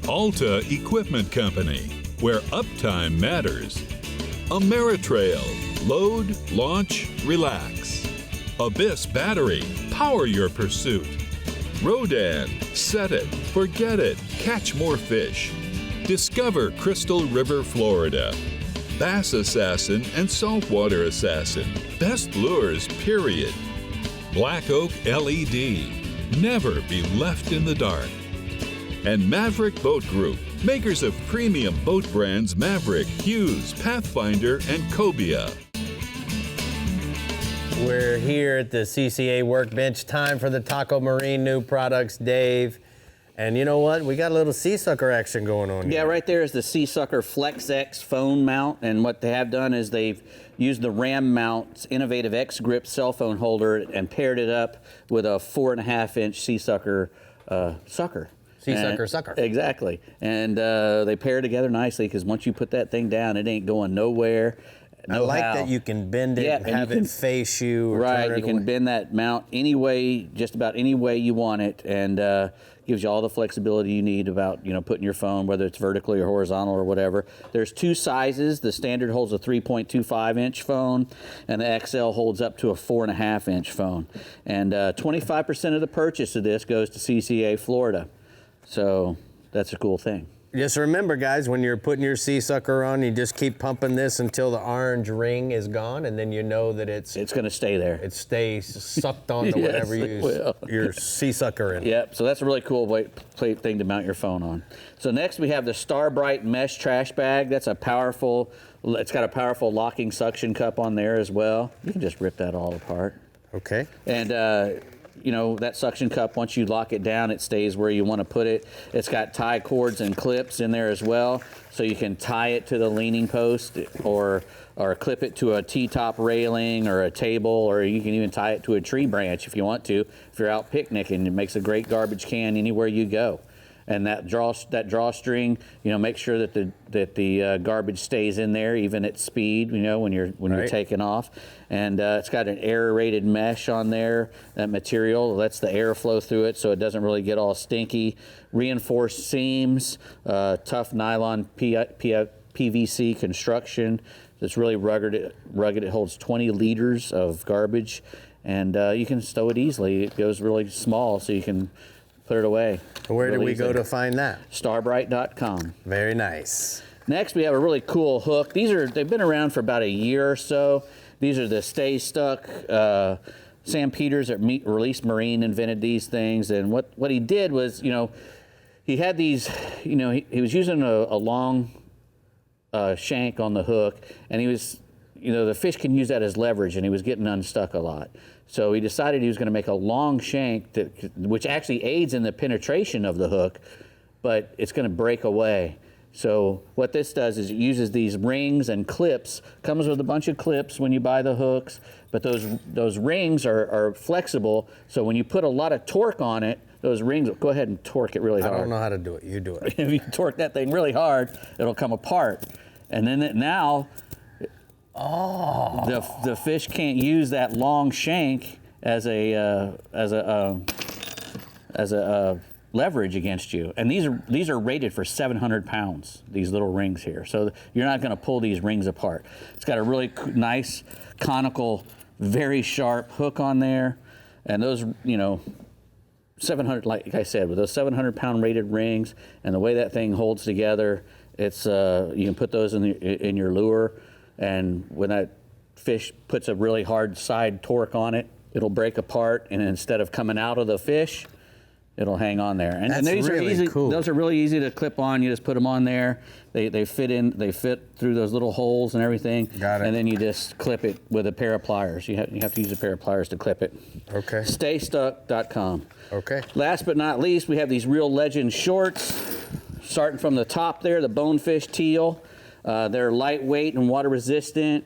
Alta Equipment Company, where uptime matters. Ameritrail, load, launch, relax. Abyss Battery, power your pursuit. Rodan, set it, forget it, catch more fish. Discover Crystal River, Florida. Bass Assassin and Saltwater Assassin, best lures, period. Black Oak LED, never be left in the dark. And Maverick Boat Group, makers of premium boat brands Maverick, Hughes, Pathfinder, and Cobia. We're here at the CCA Workbench. Time for the Taco Marine new products, Dave. And you know what? We got a little sea sucker action going on here. Yeah, right there is the Sea Sucker Flex X phone mount. And what they have done is they've used the Ram Mount's innovative X Grip cell phone holder and paired it up with a 4.5-inch Sea Sucker sucker. Sucker. Exactly. And they pair together nicely, because once you put that thing down, it ain't going nowhere. I like that you can bend it and have it face you. Or right, turn it you can away. bend that mount any way, just about any way you want it, and gives you all the flexibility you need about, you know, putting your phone, whether it's vertically or horizontal or whatever. There's 2 sizes. The standard holds a 3.25-inch phone, and the XL holds up to a 4.5-inch phone. And 25% of the purchase of this goes to CCA Florida. So that's a cool thing. Just remember, guys, when you're putting your sea sucker on, you just keep pumping this until the orange ring is gone, and then you know that it's going to stay there. It stays sucked onto Yes, whatever it will. your sea sucker in. Yep, so that's a really cool thing to mount your phone on. So next we have the Starbright mesh trash bag. That's it's got a powerful locking suction cup on there as well. You can just rip that all apart. Okay. And you know, that suction cup, once you lock it down, it stays where you want to put it. It's got tie cords and clips in there as well, so you can tie it to the leaning post or clip it to a T-top railing or a table, or you can even tie it to a tree branch if you want to. If you're out picnicking, it makes a great garbage can anywhere you go. And that drawstring, you know, make sure that the garbage stays in there even at speed, you know, when you're taking off. And it's got an aerated mesh on there. That material lets the air flow through it, so it doesn't really get all stinky. Reinforced seams, tough nylon PVC construction. It's really rugged. It holds 20 liters of garbage, and you can stow it easily. It goes really small, so you can put it away. Where do we go to find that? Starbright.com. Very nice. Next, we have a really cool hook. They've been around for about a year or so. These are the Stay Stuck. Sam Peters at Release Marine invented these things, and what he did was, you know, he had these, you know, he was using a long shank on the hook, and he was, you know, the fish can use that as leverage, and he was getting unstuck a lot. So he decided he was going to make a long shank which actually aids in the penetration of the hook, but it's going to break away. So what this does is it uses these rings and clips. Comes with a bunch of clips when you buy the hooks, but those rings are flexible. So when you put a lot of torque on it, those rings, go ahead and torque it really hard. I don't know how to do it. You do it. If you torque that thing really hard, it'll come apart. And then the fish can't use that long shank as a leverage against you. And these are rated for 700 pounds. These little rings here, so you're not going to pull these rings apart. It's got a really nice conical, very sharp hook on there, and those, you know, 700, like I said, with those 700-pound rated rings and the way that thing holds together, it's you can put those in your lure. And when that fish puts a really hard side torque on it, it'll break apart, and instead of coming out of the fish, it'll hang on there. And these really are easy. cool. Those are really easy to clip on. You just put them on there. They fit through those little holes and everything. Got it. And then you just clip it with a pair of pliers. You have to use a pair of pliers to clip it. Okay. StayStuck.com. Okay. Last but not least, we have these Real Legend shorts. Starting from the top there, the bonefish teal. They're lightweight and water resistant,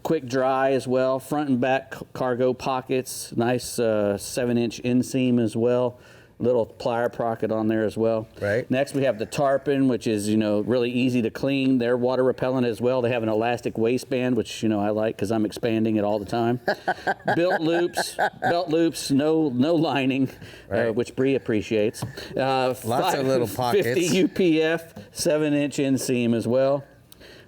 quick dry as well, front and back cargo pockets, nice 7-inch inseam as well, little plier pocket on there as well. Right. Next we have the tarpon, which is, you know, really easy to clean. They're water repellent as well. They have an elastic waistband, which, you know, I like because I'm expanding it all the time. Belt loops, no lining, right. Which Bree appreciates. Lots of little pockets. 50 UPF, 7-inch inseam as well.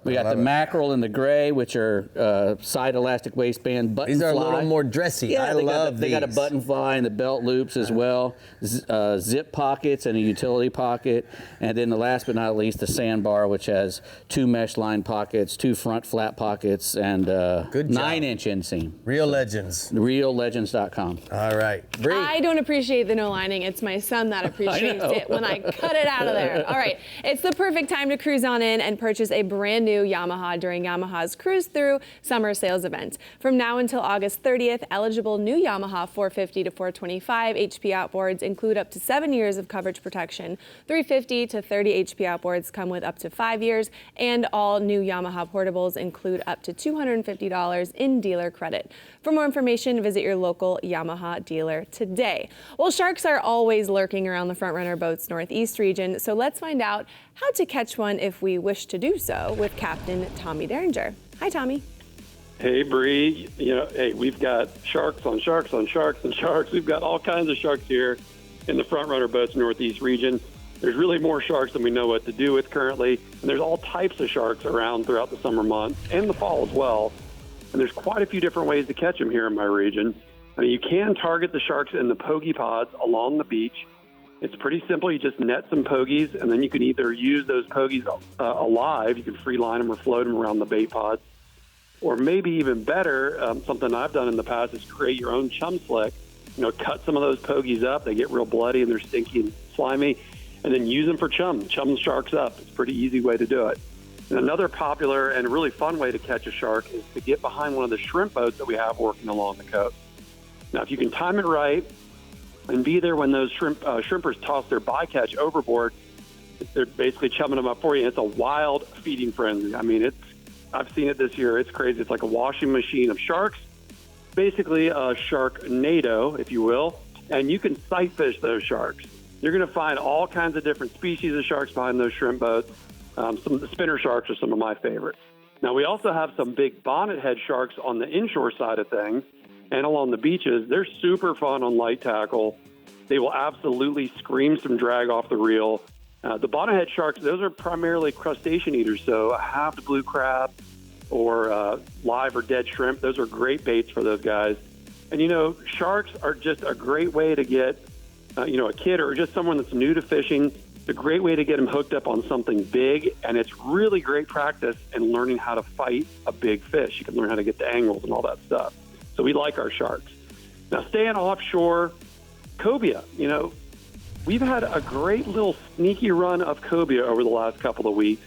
We got the mackerel and the gray, which are side elastic waistband button fly. These are a little more dressy. Yeah, I love these. They got a button fly and the belt loops as well, zip pockets and a utility pocket, and then the last but not least, the sandbar, which has 2 mesh line pockets, 2 front flat pockets, and 9-inch inseam. Real Legends. RealLegends.com. All right. Bree. I don't appreciate the no lining. It's my son that appreciates it when I cut it out of there. All right. It's the perfect time to cruise on in and purchase a brand new Yamaha during Yamaha's Cruise Through Summer Sales event. From now until August 30th, eligible new Yamaha 450 to 425 HP outboards include up to 7 years of coverage protection. 350 to 30 HP outboards come with up to 5 years, and all new Yamaha portables include up to $250 in dealer credit. For more information, visit your local Yamaha dealer today. Well, sharks are always lurking around the Front Runner Boats Northeast region, so let's find out how to catch one if we wish to do so with Captain Tommy Derringer. Hi, Tommy. Hey, Bree. You know, hey, we've got sharks on sharks on sharks and sharks. We've got all kinds of sharks here in the Front Runner Boats Northeast region. There's really more sharks than we know what to do with currently, and there's all types of sharks around throughout the summer months and the fall as well. And there's quite a few different ways to catch them here in my region. I mean, you can target the sharks in the pokey pods along the beach. It's pretty simple. You just net some pogies, and then you can either use those pogies alive. You can free line them or float them around the bait pods. Or maybe even better, something I've done in the past is create your own chum slick. Cut some of those pogies up. They get real bloody and they're stinky and slimy. And then use them for chum. Chum sharks up. It's a pretty easy way to do it. And another popular and really fun way to catch a shark is to get behind one of the shrimp boats that we have working along the coast. Now, if you can time it right and be there when those shrimpers toss their bycatch overboard, they're basically chumming them up for you. It's a wild feeding frenzy. I mean, I've seen it this year. It's crazy. It's like a washing machine of sharks, basically a sharknado, if you will, and you can sight fish those sharks. You're going to find all kinds of different species of sharks behind those shrimp boats. Some of the spinner sharks are some of my favorites. Now, we also have some big bonnethead sharks on the inshore side of things and along the beaches. They're super fun on light tackle. They will absolutely scream some drag off the reel. The bonnethead sharks, those are primarily crustacean eaters, so a halved blue crab or live or dead shrimp, those are great baits for those guys. And, sharks are just a great way to get, a kid or just someone that's new to fishing. It's a great way to get them hooked up on something big, and it's really great practice in learning how to fight a big fish. You can learn how to get the angles and all that stuff. So we like our sharks. Now, staying offshore, cobia, we've had a great little sneaky run of cobia over the last couple of weeks.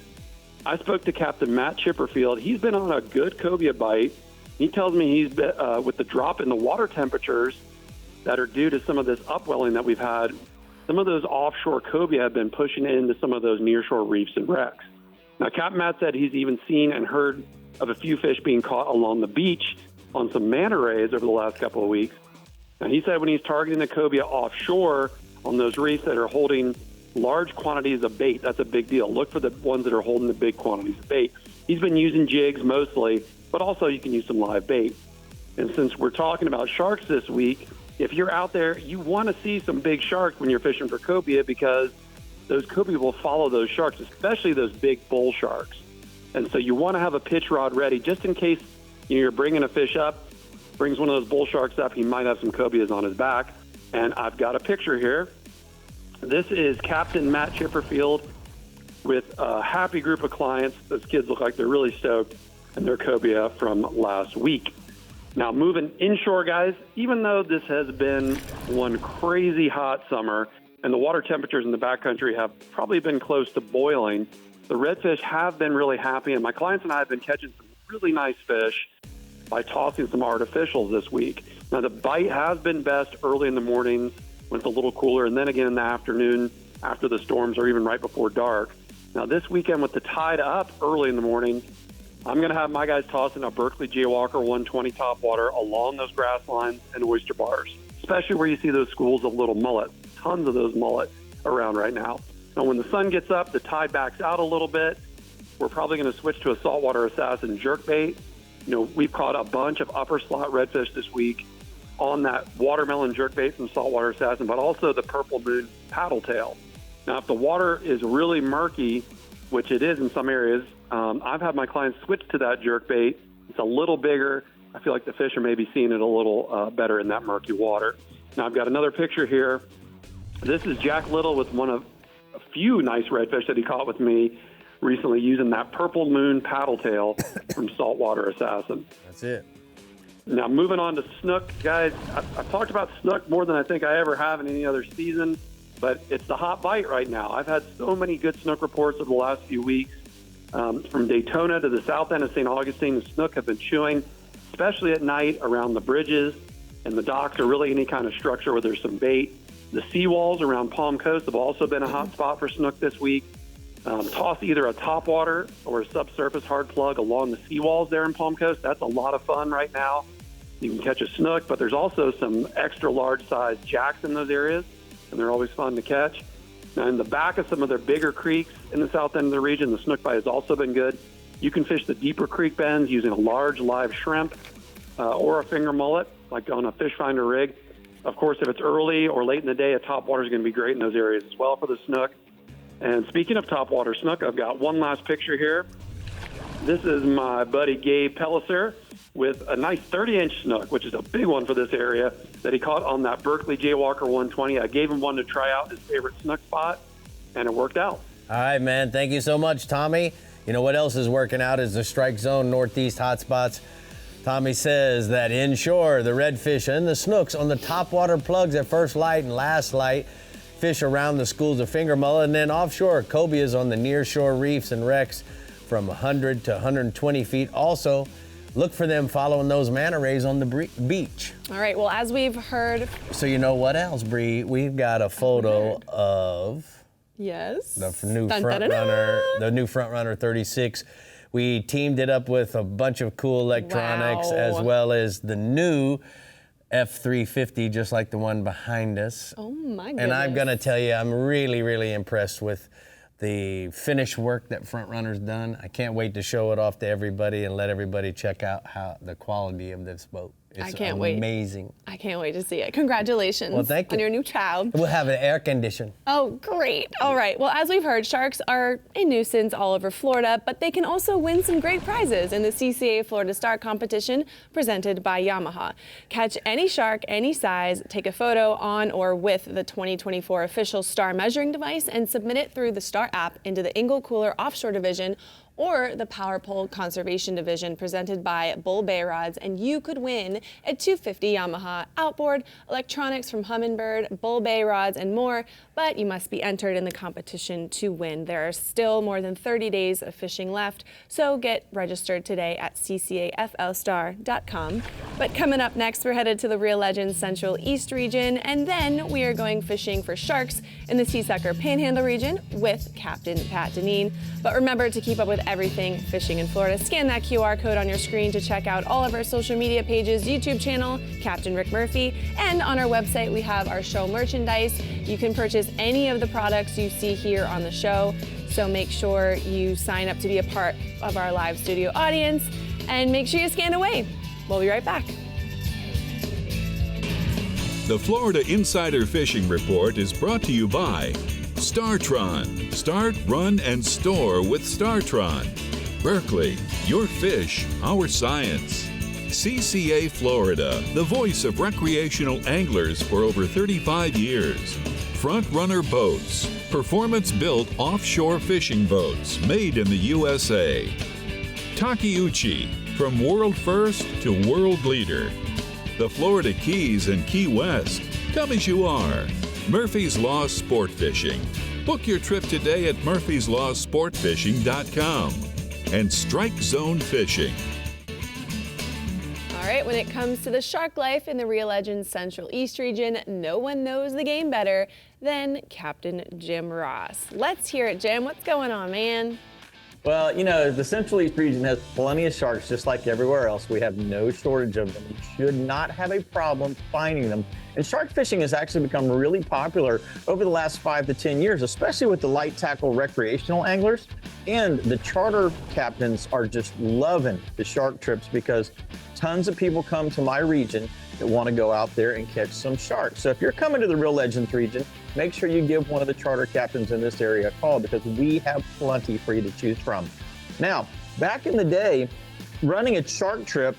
I spoke to Captain Matt Chipperfield. He's been on a good cobia bite. He tells me he's been, with the drop in the water temperatures that are due to some of this upwelling that we've had, some of those offshore cobia have been pushing into some of those nearshore reefs and wrecks. Now, Captain Matt said he's even seen and heard of a few fish being caught along the beach on some manta rays over the last couple of weeks. And he said when he's targeting the cobia offshore on those reefs that are holding large quantities of bait, that's a big deal. Look for the ones that are holding the big quantities of bait. He's been using jigs mostly, but also you can use some live bait. And since we're talking about sharks this week, if you're out there, you want to see some big sharks when you're fishing for cobia because those cobia will follow those sharks, especially those big bull sharks. And so you want to have a pitch rod ready just in case you're bringing a fish up, brings one of those bull sharks up, he might have some cobias on his back. And I've got a picture here. This is Captain Matt Chipperfield with a happy group of clients. Those kids look like they're really stoked, and they're cobia from last week. Now, moving inshore, guys, even though this has been one crazy hot summer and the water temperatures in the backcountry have probably been close to boiling, the redfish have been really happy, and my clients and I have been catching some really nice fish by tossing some artificials this week. Now, the bite has been best early in the morning when it's a little cooler, and then again in the afternoon after the storms or even right before dark. Now, this weekend with the tide up early in the morning, I'm going to have my guys tossing a Berkley Jaywalker 120 topwater along those grass lines and oyster bars, especially where you see those schools of little mullet. Tons of those mullet around right now. Now, when the sun gets up, the tide backs out a little bit. We're probably going to switch to a saltwater assassin jerkbait. We've caught a bunch of upper slot redfish this week on that watermelon jerkbait from Saltwater Assassin, but also the Purple Moon paddle tail. Now, if the water is really murky, which it is in some areas, I've had my clients switch to that jerkbait. It's a little bigger. I feel like the fish are maybe seeing it a little better in that murky water. Now, I've got another picture here. This is Jack Little with one of a few nice redfish that he caught with me recently using that Purple Moon paddle tail from Saltwater Assassin. That's it. Now, moving on to snook, guys, I've talked about snook more than I think I ever have in any other season, but it's the hot bite right now. I've had so many good snook reports over the last few weeks. From Daytona to the south end of St. Augustine, the snook have been chewing, especially at night around the bridges and the docks or really any kind of structure where there's some bait. The seawalls around Palm Coast have also been a hot spot for snook this week. Toss either a topwater or a subsurface hard plug along the seawalls there in Palm Coast. That's a lot of fun right now. You can catch a snook, but there's also some extra large size jacks in those areas, and they're always fun to catch. Now, in the back of some of their bigger creeks in the south end of the region, the snook bite has also been good. You can fish the deeper creek bends using a large live shrimp or a finger mullet, like on a fish finder rig. Of course, if it's early or late in the day, a topwater is going to be great in those areas as well for the snook. And speaking of topwater snook, I've got one last picture here. This is my buddy Gabe Pelliser. with a nice 30-inch snook, which is a big one for this area, that he caught on that Berkeley Jaywalker 120. I gave him one to try out his favorite snook spot, and it worked out. All right, man. Thank you so much, Tommy. You know what else is working out is the Strike Zone Northeast hotspots. Tommy says that inshore, the redfish and the snooks on the topwater plugs at first light and last light, fish around the schools of finger mullet, and then offshore, cobias on the nearshore reefs and wrecks from 100 to 120 feet. Also, look for them following those manta rays on the beach. All right, well, as we've heard. So you know what else, Bree? We've got a photo of Yes. the new front runner 36. We teamed it up with a bunch of cool electronics as well as the new F350, just like the one behind us. Oh my goodness. And I'm gonna tell you, I'm really, really impressed with the finish work that Front Runner's done. I can't wait to show it off to everybody and let everybody check out how the quality of this boat. It's amazing. I can't wait to see it. Congratulations on your new child. We'll have it air conditioned. Oh, great. All right. Well, as we've heard, sharks are a nuisance all over Florida, but they can also win some great prizes in the CCA Florida Star competition presented by Yamaha. Catch any shark, any size, take a photo on or with the 2024 official Star measuring device and submit it through the Star app into the Ingle Cooler Offshore Division or the Power Pole Conservation Division presented by Bull Bay Rods, and you could win a 250 Yamaha outboard, electronics from Humminbird, Bull Bay Rods, and more, but you must be entered in the competition to win. There are still more than 30 days of fishing left, so get registered today at ccaflstar.com. But coming up next, we're headed to the Real Legends Central East region, and then we are going fishing for sharks in the Seasucker Panhandle region with Captain Pat Deneen. But remember to keep up with everything fishing in Florida. Scan that QR code on your screen to check out all of our social media pages, YouTube channel, Captain Rick Murphy, and on our website we have our show merchandise. You can purchase any of the products you see here on the show, so make sure you sign up to be a part of our live studio audience, and make sure you scan away. We'll be right back. The Florida Insider Fishing Report is brought to you by StarTron. Start, run, and store with StarTron. Berkeley, your fish, our science. CCA Florida, the voice of recreational anglers for over 35 years. Front Runner Boats, performance-built offshore fishing boats made in the USA. Takeuchi, from world first to world leader. The Florida Keys and Key West, come as you are. Murphy's Law Sport Fishing. Book your trip today at murphyslawsportfishing.com. And Strike Zone Fishing. All right, when it comes to the shark life in the Real Legends Central East region, no one knows the game better than Captain Jim Ross. Let's hear it, Jim. What's going on, man? Well, you know, the Central East region has plenty of sharks just like everywhere else. We have no shortage of them. You should not have a problem finding them. And shark fishing has actually become really popular over the last 5 to 10 years, especially with the light tackle recreational anglers. And the charter captains are just loving the shark trips because tons of people come to my region that want to go out there and catch some sharks. So if you're coming to the Real Legends region, make sure you give one of the charter captains in this area a call because we have plenty for you to choose from. Now, back in the day, running a shark trip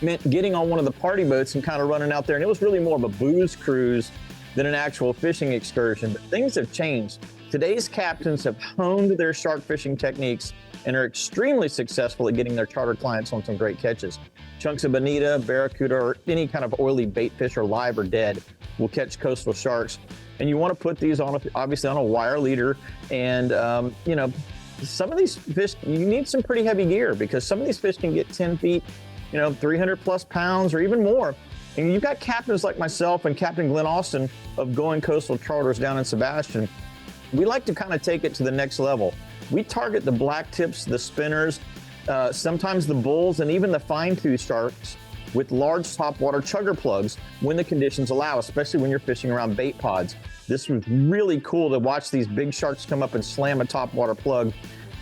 meant getting on one of the party boats and kind of running out there, and it was really more of a booze cruise than an actual fishing excursion. But things have changed. Today's captains have honed their shark fishing techniques and are extremely successful at getting their charter clients on some great catches. Chunks of bonita, barracuda, or any kind of oily bait fish, or live or dead, will catch coastal sharks. And you want to put these on, obviously, on a wire leader. And, you know, some of these fish, you need some pretty heavy gear because some of these fish can get 10 feet, 300 plus pounds or even more. And you've got captains like myself and Captain Glenn Austin of Going Coastal Charters down in Sebastian. We like to kind of take it to the next level. We target the black tips, the spinners, sometimes the bulls, and even the fine-tooth sharks with large topwater chugger plugs when the conditions allow, especially when you're fishing around bait pods. This was really cool to watch these big sharks come up and slam a topwater plug.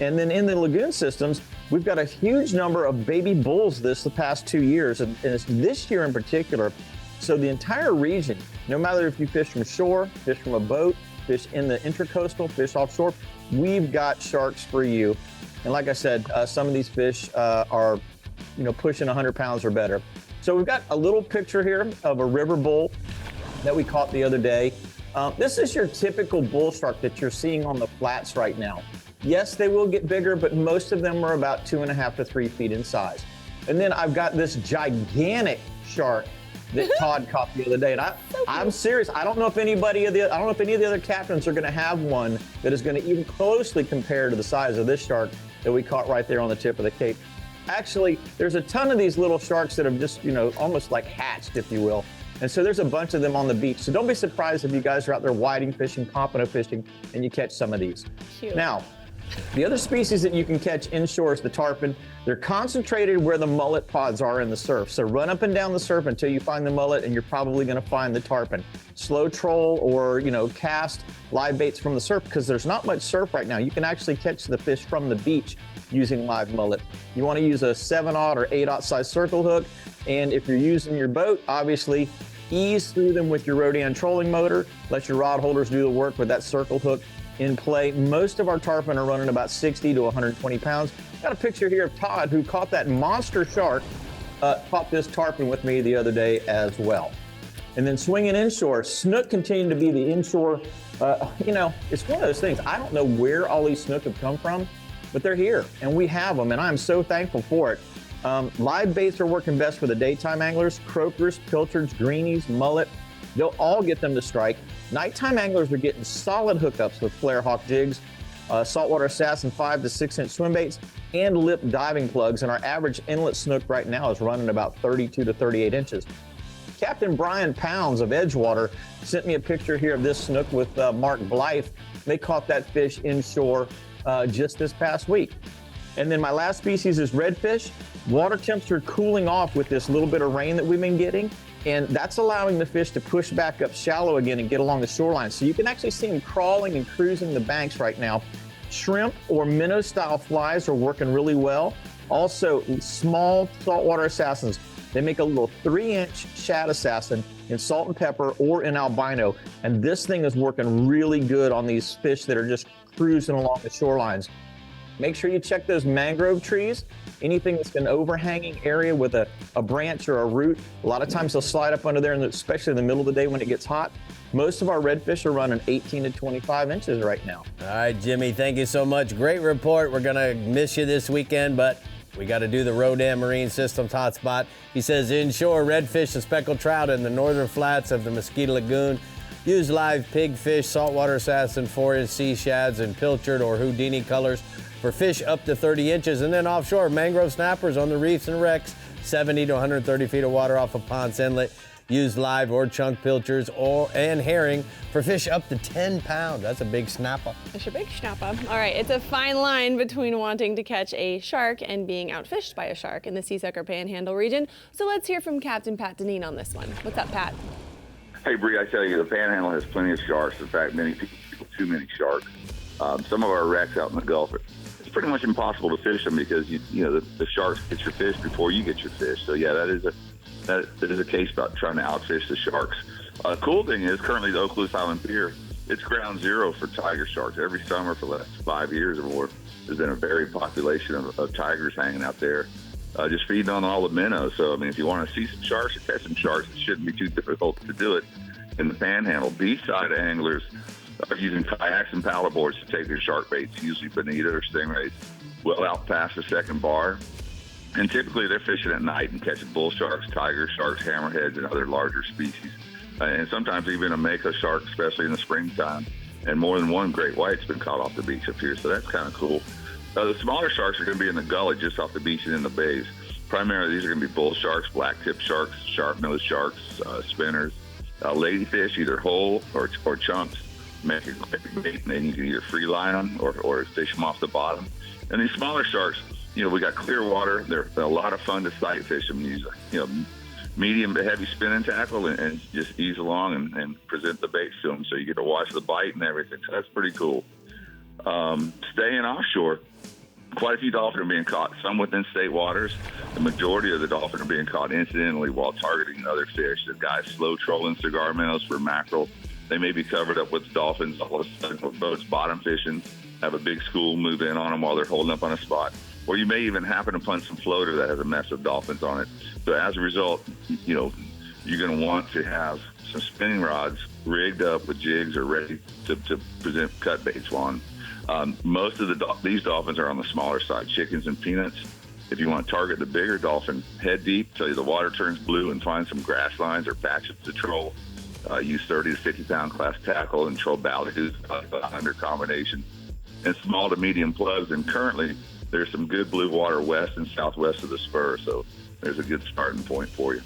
And then in the lagoon systems, we've got a huge number of baby bulls the past 2 years, and it's this year in particular. So the entire region, no matter if you fish from shore, fish from a boat, fish in the intracoastal, fish offshore, we've got sharks for you. And like I said, some of these fish are pushing 100 pounds or better. So we've got a little picture here of a river bull that we caught the other day. This is your typical bull shark that you're seeing on the flats right now. Yes, they will get bigger, but most of them are about 2.5 to 3 feet in size. And then I've got this gigantic shark that Todd caught the other day. And I'm serious. I don't know if any of the other captains are going to have one that is going to even closely compare to the size of this shark that we caught right there on the tip of the Cape. Actually, there's a ton of these little sharks that have just, almost like hatched, if you will. And so there's a bunch of them on the beach. So don't be surprised if you guys are out there whiting fishing, pompano fishing, and you catch some of these. Cute. Now, the other species that you can catch inshore is the tarpon. They're concentrated where the mullet pods are in the surf. So run up and down the surf until you find the mullet, and you're probably going to find the tarpon. Slow troll or, cast live baits from the surf, because there's not much surf right now. You can actually catch the fish from the beach using live mullet. You want to use a 7/0 or 8/0 size circle hook. And if you're using your boat, obviously, ease through them with your Rodan trolling motor. Let your rod holders do the work with that circle hook in play. Most of our tarpon are running about 60 to 120 pounds. Got a picture here of Todd, who caught that monster shark, caught this tarpon with me the other day as well. And then swinging inshore, snook continue to be the inshore. It's one of those things. I don't know where all these snook have come from, but they're here, and we have them, and I'm so thankful for it. Live baits are working best for the daytime anglers. Croakers, pilchards, greenies, mullet, they'll all get them to strike. Nighttime anglers are getting solid hookups with flare hawk jigs, saltwater assassin 5 to 6 inch swim baits, and lip diving plugs. And our average inlet snook right now is running about 32 to 38 inches. Captain Brian Pounds of Edgewater sent me a picture here of this snook with Mark Blythe. They caught that fish inshore just this past week. And then my last species is redfish. Water temps are cooling off with this little bit of rain that we've been getting, and that's allowing the fish to push back up shallow again and get along the shoreline. So you can actually see them crawling and cruising the banks right now. Shrimp or minnow style flies are working really well. Also, small saltwater assassins. They make a little 3-inch shad assassin in salt and pepper or in albino, and this thing is working really good on these fish that are just cruising along the shorelines. Make sure you check those mangrove trees. Anything that's an overhanging area with a branch or a root, a lot of times they'll slide up under there, and especially in the middle of the day when it gets hot. Most of our redfish are running 18 to 25 inches right now. All right, Jimmy, thank you so much. Great report. We're going to miss you this weekend, but we got to do the Rodan Marine Systems hotspot. He says inshore redfish and speckled trout in the northern flats of the Mosquito Lagoon. Use live pigfish, saltwater assassin, 4-inch sea shads, and pilchard or Houdini colors for fish up to 30 inches. And then offshore, mangrove snappers on the reefs and wrecks, 70 to 130 feet of water off of Ponce Inlet. Use live or chunk pilchards and herring for fish up to 10 pounds. That's a big snapper. That's a big snapper. All right, it's a fine line between wanting to catch a shark and being outfished by a shark in the Seasucker Panhandle region. So let's hear from Captain Pat Deneen on this one. What's up, Pat? Hey, Bree, I tell you, the Panhandle has plenty of sharks. In fact, many people too many sharks. Some of our wrecks out in the Gulf, it's pretty much impossible to fish them because the sharks get your fish before you get your fish. So yeah, that is a case about trying to outfish the sharks. Cool thing is currently the Okaloosa Island Pier, it's ground zero for tiger sharks. Every summer for the last 5 years or more, there's been a varied population of tigers hanging out there, just feeding on all the minnows. So I mean, if you want to see some sharks or catch some sharks, it shouldn't be too difficult to do it in the Panhandle. Beachside anglers are using kayaks and paddleboards to take their shark baits, usually bonita or stingrays, well out past the second bar. And typically they're fishing at night and catching bull sharks, tiger sharks, hammerheads, and other larger species. And sometimes even a mako shark, especially in the springtime. And more than one great white's been caught off the beach up here, so that's kind of cool. The smaller sharks are going to be in the gully just off the beach and in the bays. Primarily, these are going to be bull sharks, black-tip sharks, sharp-nosed sharks, spinners, ladyfish, either whole or chunks. Make a quick bait, and then you can either free line them or fish them off the bottom. And these smaller sharks, we got clear water. They're a lot of fun to sight fish them. Use medium to heavy spinning tackle and just ease along and present the bait to them, so you get to watch the bite and everything. So that's pretty cool. Staying offshore, quite a few dolphin are being caught, some within state waters. The majority of the dolphin are being caught incidentally while targeting other fish. The guys slow trolling cigar minnows for mackerel. They may be covered up with dolphins all of a sudden with boats bottom fishing, have a big school move in on them while they're holding up on a spot. or you may even happen upon some floater that has a mess of dolphins on it. So as a result, you know, you're going to want to have some spinning rods rigged up with jigs or ready to present cut baits on. Most of these dolphins are on the smaller side, chickens and peanuts. If you want to target the bigger dolphin, head deep till the water turns blue and find some grass lines or patches to troll. Use 30 to 50 pound class tackle and troll ballyhoos, under combination, and small to medium plugs. And currently, there's some good blue water west and southwest of the spur, so there's a good starting point for you.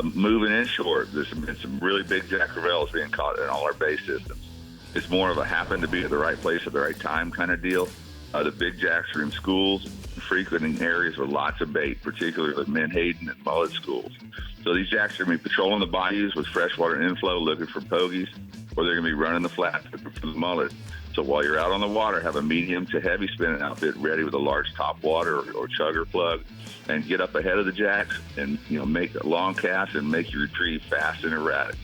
Moving inshore, there's been some really big jack crevalles being caught in all our bay systems. It's more of a happen to be at the right place at the right time kind of deal. The big jacks are in schools, frequenting areas with lots of bait, particularly with menhaden and mullet schools. So these jacks are going to be patrolling the bayous with freshwater inflow, looking for pogies, or they're going to be running the flats for the mullet. So while you're out on the water, have a medium to heavy spinning outfit ready with a large top water or chugger plug, and get up ahead of the jacks and, you know, make a long cast and make your retrieve fast and erratic.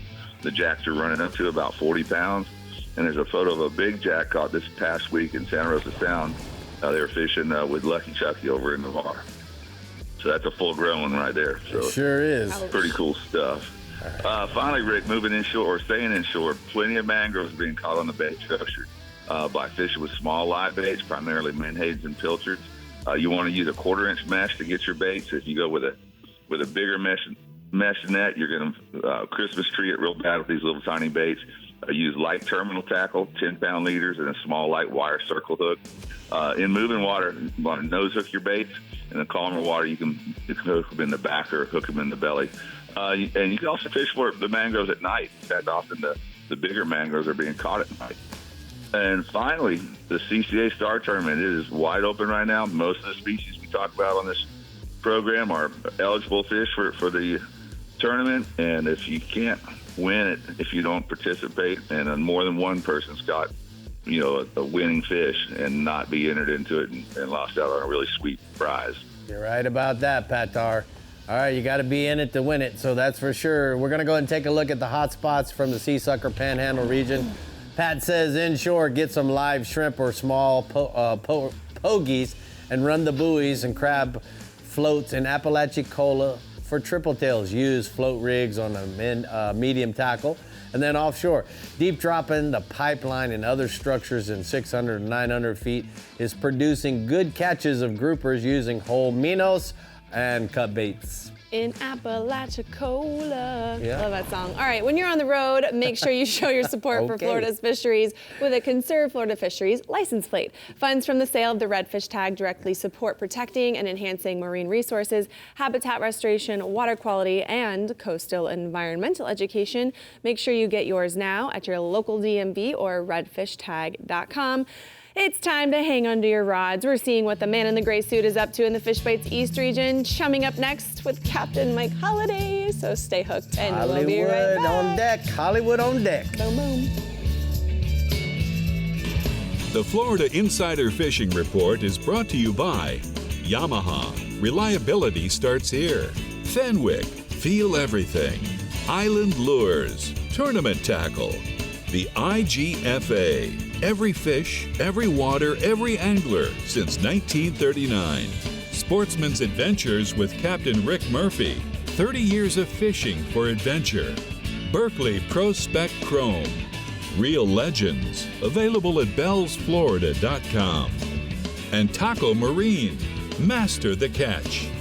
The jacks are running up to about 40 pounds, and there's a photo of a big jack caught this past week in Santa Rosa Sound. They were fishing with Lucky Chucky over in Navarre. So that's a full-grown one right there. So it sure is. Pretty cool stuff. Right. Finally, Rick, moving inshore or staying inshore, plenty of mangroves being caught on the bait structure by fishing with small live baits, primarily menhades and pilchards. You want to use a 1/4-inch mesh to get your baits. If you go with a bigger mesh net, you're going to Christmas tree it real bad with these little tiny baits. Use light terminal tackle, 10-pound leaders, and a small light wire circle hook. In moving water, you want to nose hook your baits. In the calmer water, you can hook them in the back or hook them in the belly. And you can also fish for the mangroves at night. In fact, often the bigger mangroves are being caught at night. And finally, the CCA Star Tournament, it is wide open right now. Most of the species we talk about on this program are eligible fish for the tournament. And if you can't win it, if you don't participate, and more than one person's got, you know, a winning fish and not be entered into it and lost out on a really sweet prize. You're right about that, Patar. All right, you got to be in it to win it, so that's for sure. We're going to go ahead and take a look at the hot spots from the Sea Sucker Panhandle region. Pat says inshore, get some live shrimp or small pogies and run the buoys and crab floats in Apalachicola for triple tails. Use float rigs on a medium tackle. And then offshore, deep dropping the pipeline and other structures in 600 and 900 feet is producing good catches of groupers using whole minnows and cut baits. In Apalachicola. Yeah. Love that song. All right, when you're on the road, make sure you show your support for Florida's fisheries with a Conserve Florida Fisheries license plate. Funds from the sale of the redfish tag directly support protecting and enhancing marine resources, habitat restoration, water quality, and coastal environmental education. Make sure you get yours now at your local DMV or redfishtag.com. It's time to hang onto your rods. We're seeing what the man in the gray suit is up to in the Fishbites East region. Chumming up next with Captain Mike Holliday. So stay hooked and we'll be right back. Hollywood on deck. Hollywood on deck. Boom, boom. The Florida Insider Fishing Report is brought to you by Yamaha. Reliability starts here. Fenwick. Feel everything. Island Lures. Tournament Tackle. The IGFA. Every fish, every water, every angler since 1939. Sportsman's Adventures with Captain Rick Murphy. 30 years of fishing for adventure. Berkeley Pro Spec Chrome. Real Legends. Available at bellsflorida.com. And Taco Marine. Master the catch.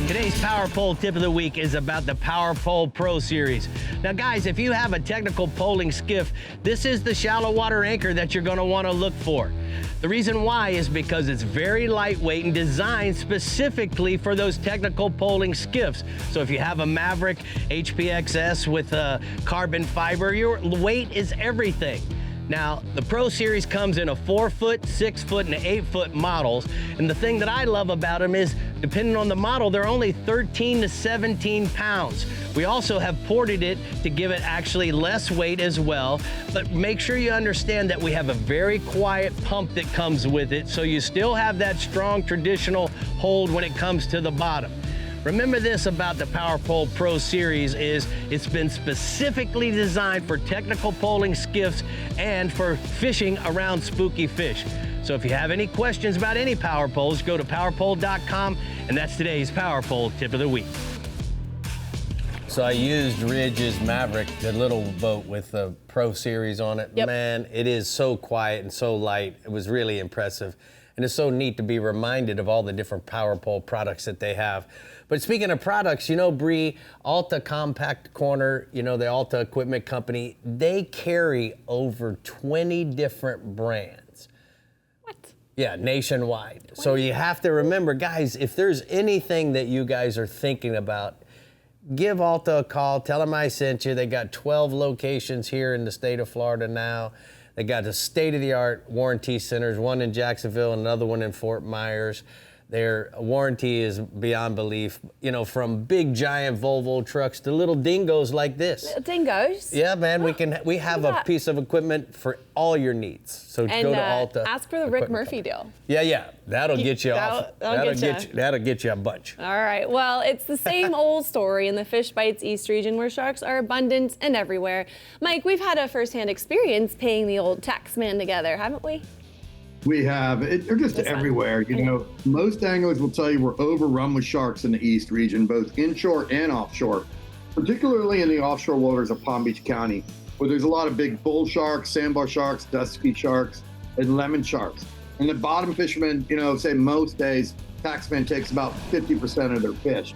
Today's Power Pole tip of the week is about the Power Pole Pro Series. Now guys, if you have a technical poling skiff, this is the shallow water anchor that you're going to want to look for. The reason why is because it's very lightweight and designed specifically for those technical poling skiffs. So if you have a Maverick HPXS with carbon fiber, your weight is everything. Now, the Pro Series comes in a 4-foot, 6-foot, and 8-foot models. And the thing that I love about them is, depending on the model, they're only 13 to 17 pounds. We also have ported it to give it actually less weight as well. But make sure you understand that we have a very quiet pump that comes with it, so you still have that strong traditional hold when it comes to the bottom. Remember this about the Power Pole Pro Series is it's been specifically designed for technical poling skiffs and for fishing around spooky fish. So if you have any questions about any power poles, go to powerpole.com, and that's today's Power Pole Tip of the Week. So I used Ridge's Maverick, the little boat with the Pro Series on it. Yep. Man, it is so quiet and so light. It was really impressive. And it's so neat to be reminded of all the different power pole products that they have. But speaking of products, you know, Bree, Alta Compact Corner, you know, the Alta Equipment Company, they carry over 20 different brands. What? Yeah, nationwide. So you have to remember, guys, if there's anything that you guys are thinking about, give Alta a call, tell them I sent you. They got 12 locations here in the state of Florida now. They got the state-of-the-art warranty centers, one in Jacksonville, another one in Fort Myers. Their warranty is beyond belief, you know, from big giant Volvo trucks to little dingoes like this. Little dingoes? Yeah, man, we have a piece of equipment for all your needs. So go to Alta. Ask for the Rick Murphy deal. Yeah, that'll get you off. That'll get you a bunch. All right, well, it's the same old story in the Fishbites East region where sharks are abundant and everywhere. Mike, we've had a firsthand experience paying the old tax man together, haven't we? We have. They're just everywhere. You know, most anglers will tell you we're overrun with sharks in the East region, both inshore and offshore, particularly in the offshore waters of Palm Beach County, where there's a lot of big bull sharks, sandbar sharks, dusky sharks, and lemon sharks. And the bottom fishermen, you know, say most days, taxman takes about 50% of their fish.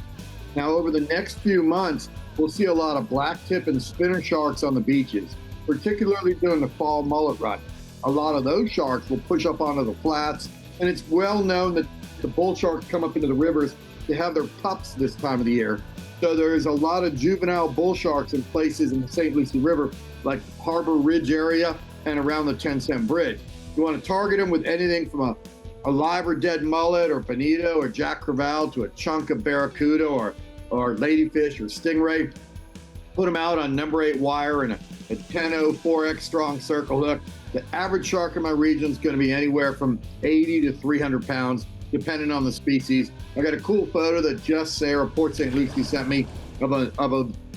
Now, over the next few months, we'll see a lot of black tip and spinner sharks on the beaches, particularly during the fall mullet run. A lot of those sharks will push up onto the flats, and it's well known that the bull sharks come up into the rivers to have their pups this time of the year. So there's a lot of juvenile bull sharks in places in the St. Lucie River, like the Harbor Ridge area and around the 10-cent bridge. You want to target them with anything from a live or dead mullet or bonito or jack crevalle to a chunk of barracuda or ladyfish or stingray. Put them out on number 8 wire and a 10-0 4X strong circle hook. The average shark in my region is going to be anywhere from 80 to 300 pounds, depending on the species. I got a cool photo that Just Sarah, Port St. Lucie, sent me of a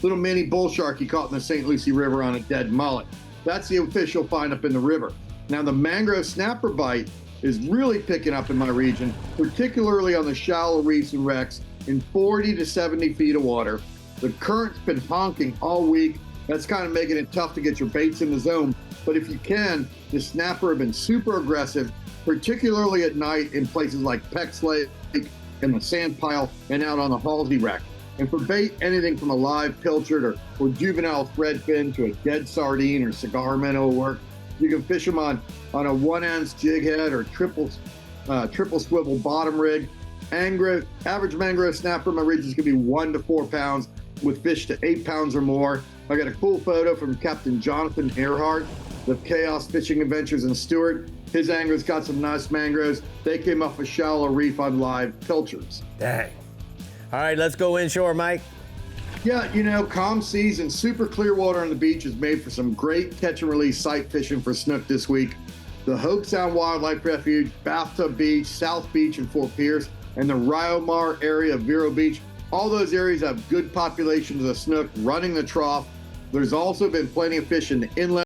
little mini bull shark he caught in the St. Lucie River on a dead mullet. That's the fish you'll find up in the river. Now, the mangrove snapper bite is really picking up in my region, particularly on the shallow reefs and wrecks in 40 to 70 feet of water. The current's been honking all week. That's kind of making it tough to get your baits in the zone. But if you can, the snapper have been super aggressive, particularly at night in places like Peck's Lake and the sand pile and out on the Halsey wreck. And for bait, anything from a live pilchard or juvenile threadfin to a dead sardine or cigar minnow will work. You can fish them on a 1-ounce jig head or triple swivel bottom rig. Average mangrove snapper in my region is going to be 1 to 4 pounds with fish to 8 pounds or more. I got a cool photo from Captain Jonathan Earhart of Chaos Fishing Adventures in Stewart. His anglers got some nice mangroves. They came off a shallow reef on live pilchards. Dang. All right, let's go inshore, Mike. Yeah, you know, calm seas and super clear water on the beach is made for some great catch and release sight fishing for snook this week. The Hope Sound Wildlife Refuge, Bathtub Beach, South Beach and Fort Pierce, and the Ryomar area of Vero Beach, all those areas have good populations of snook running the trough. There's also been plenty of fish in the inlet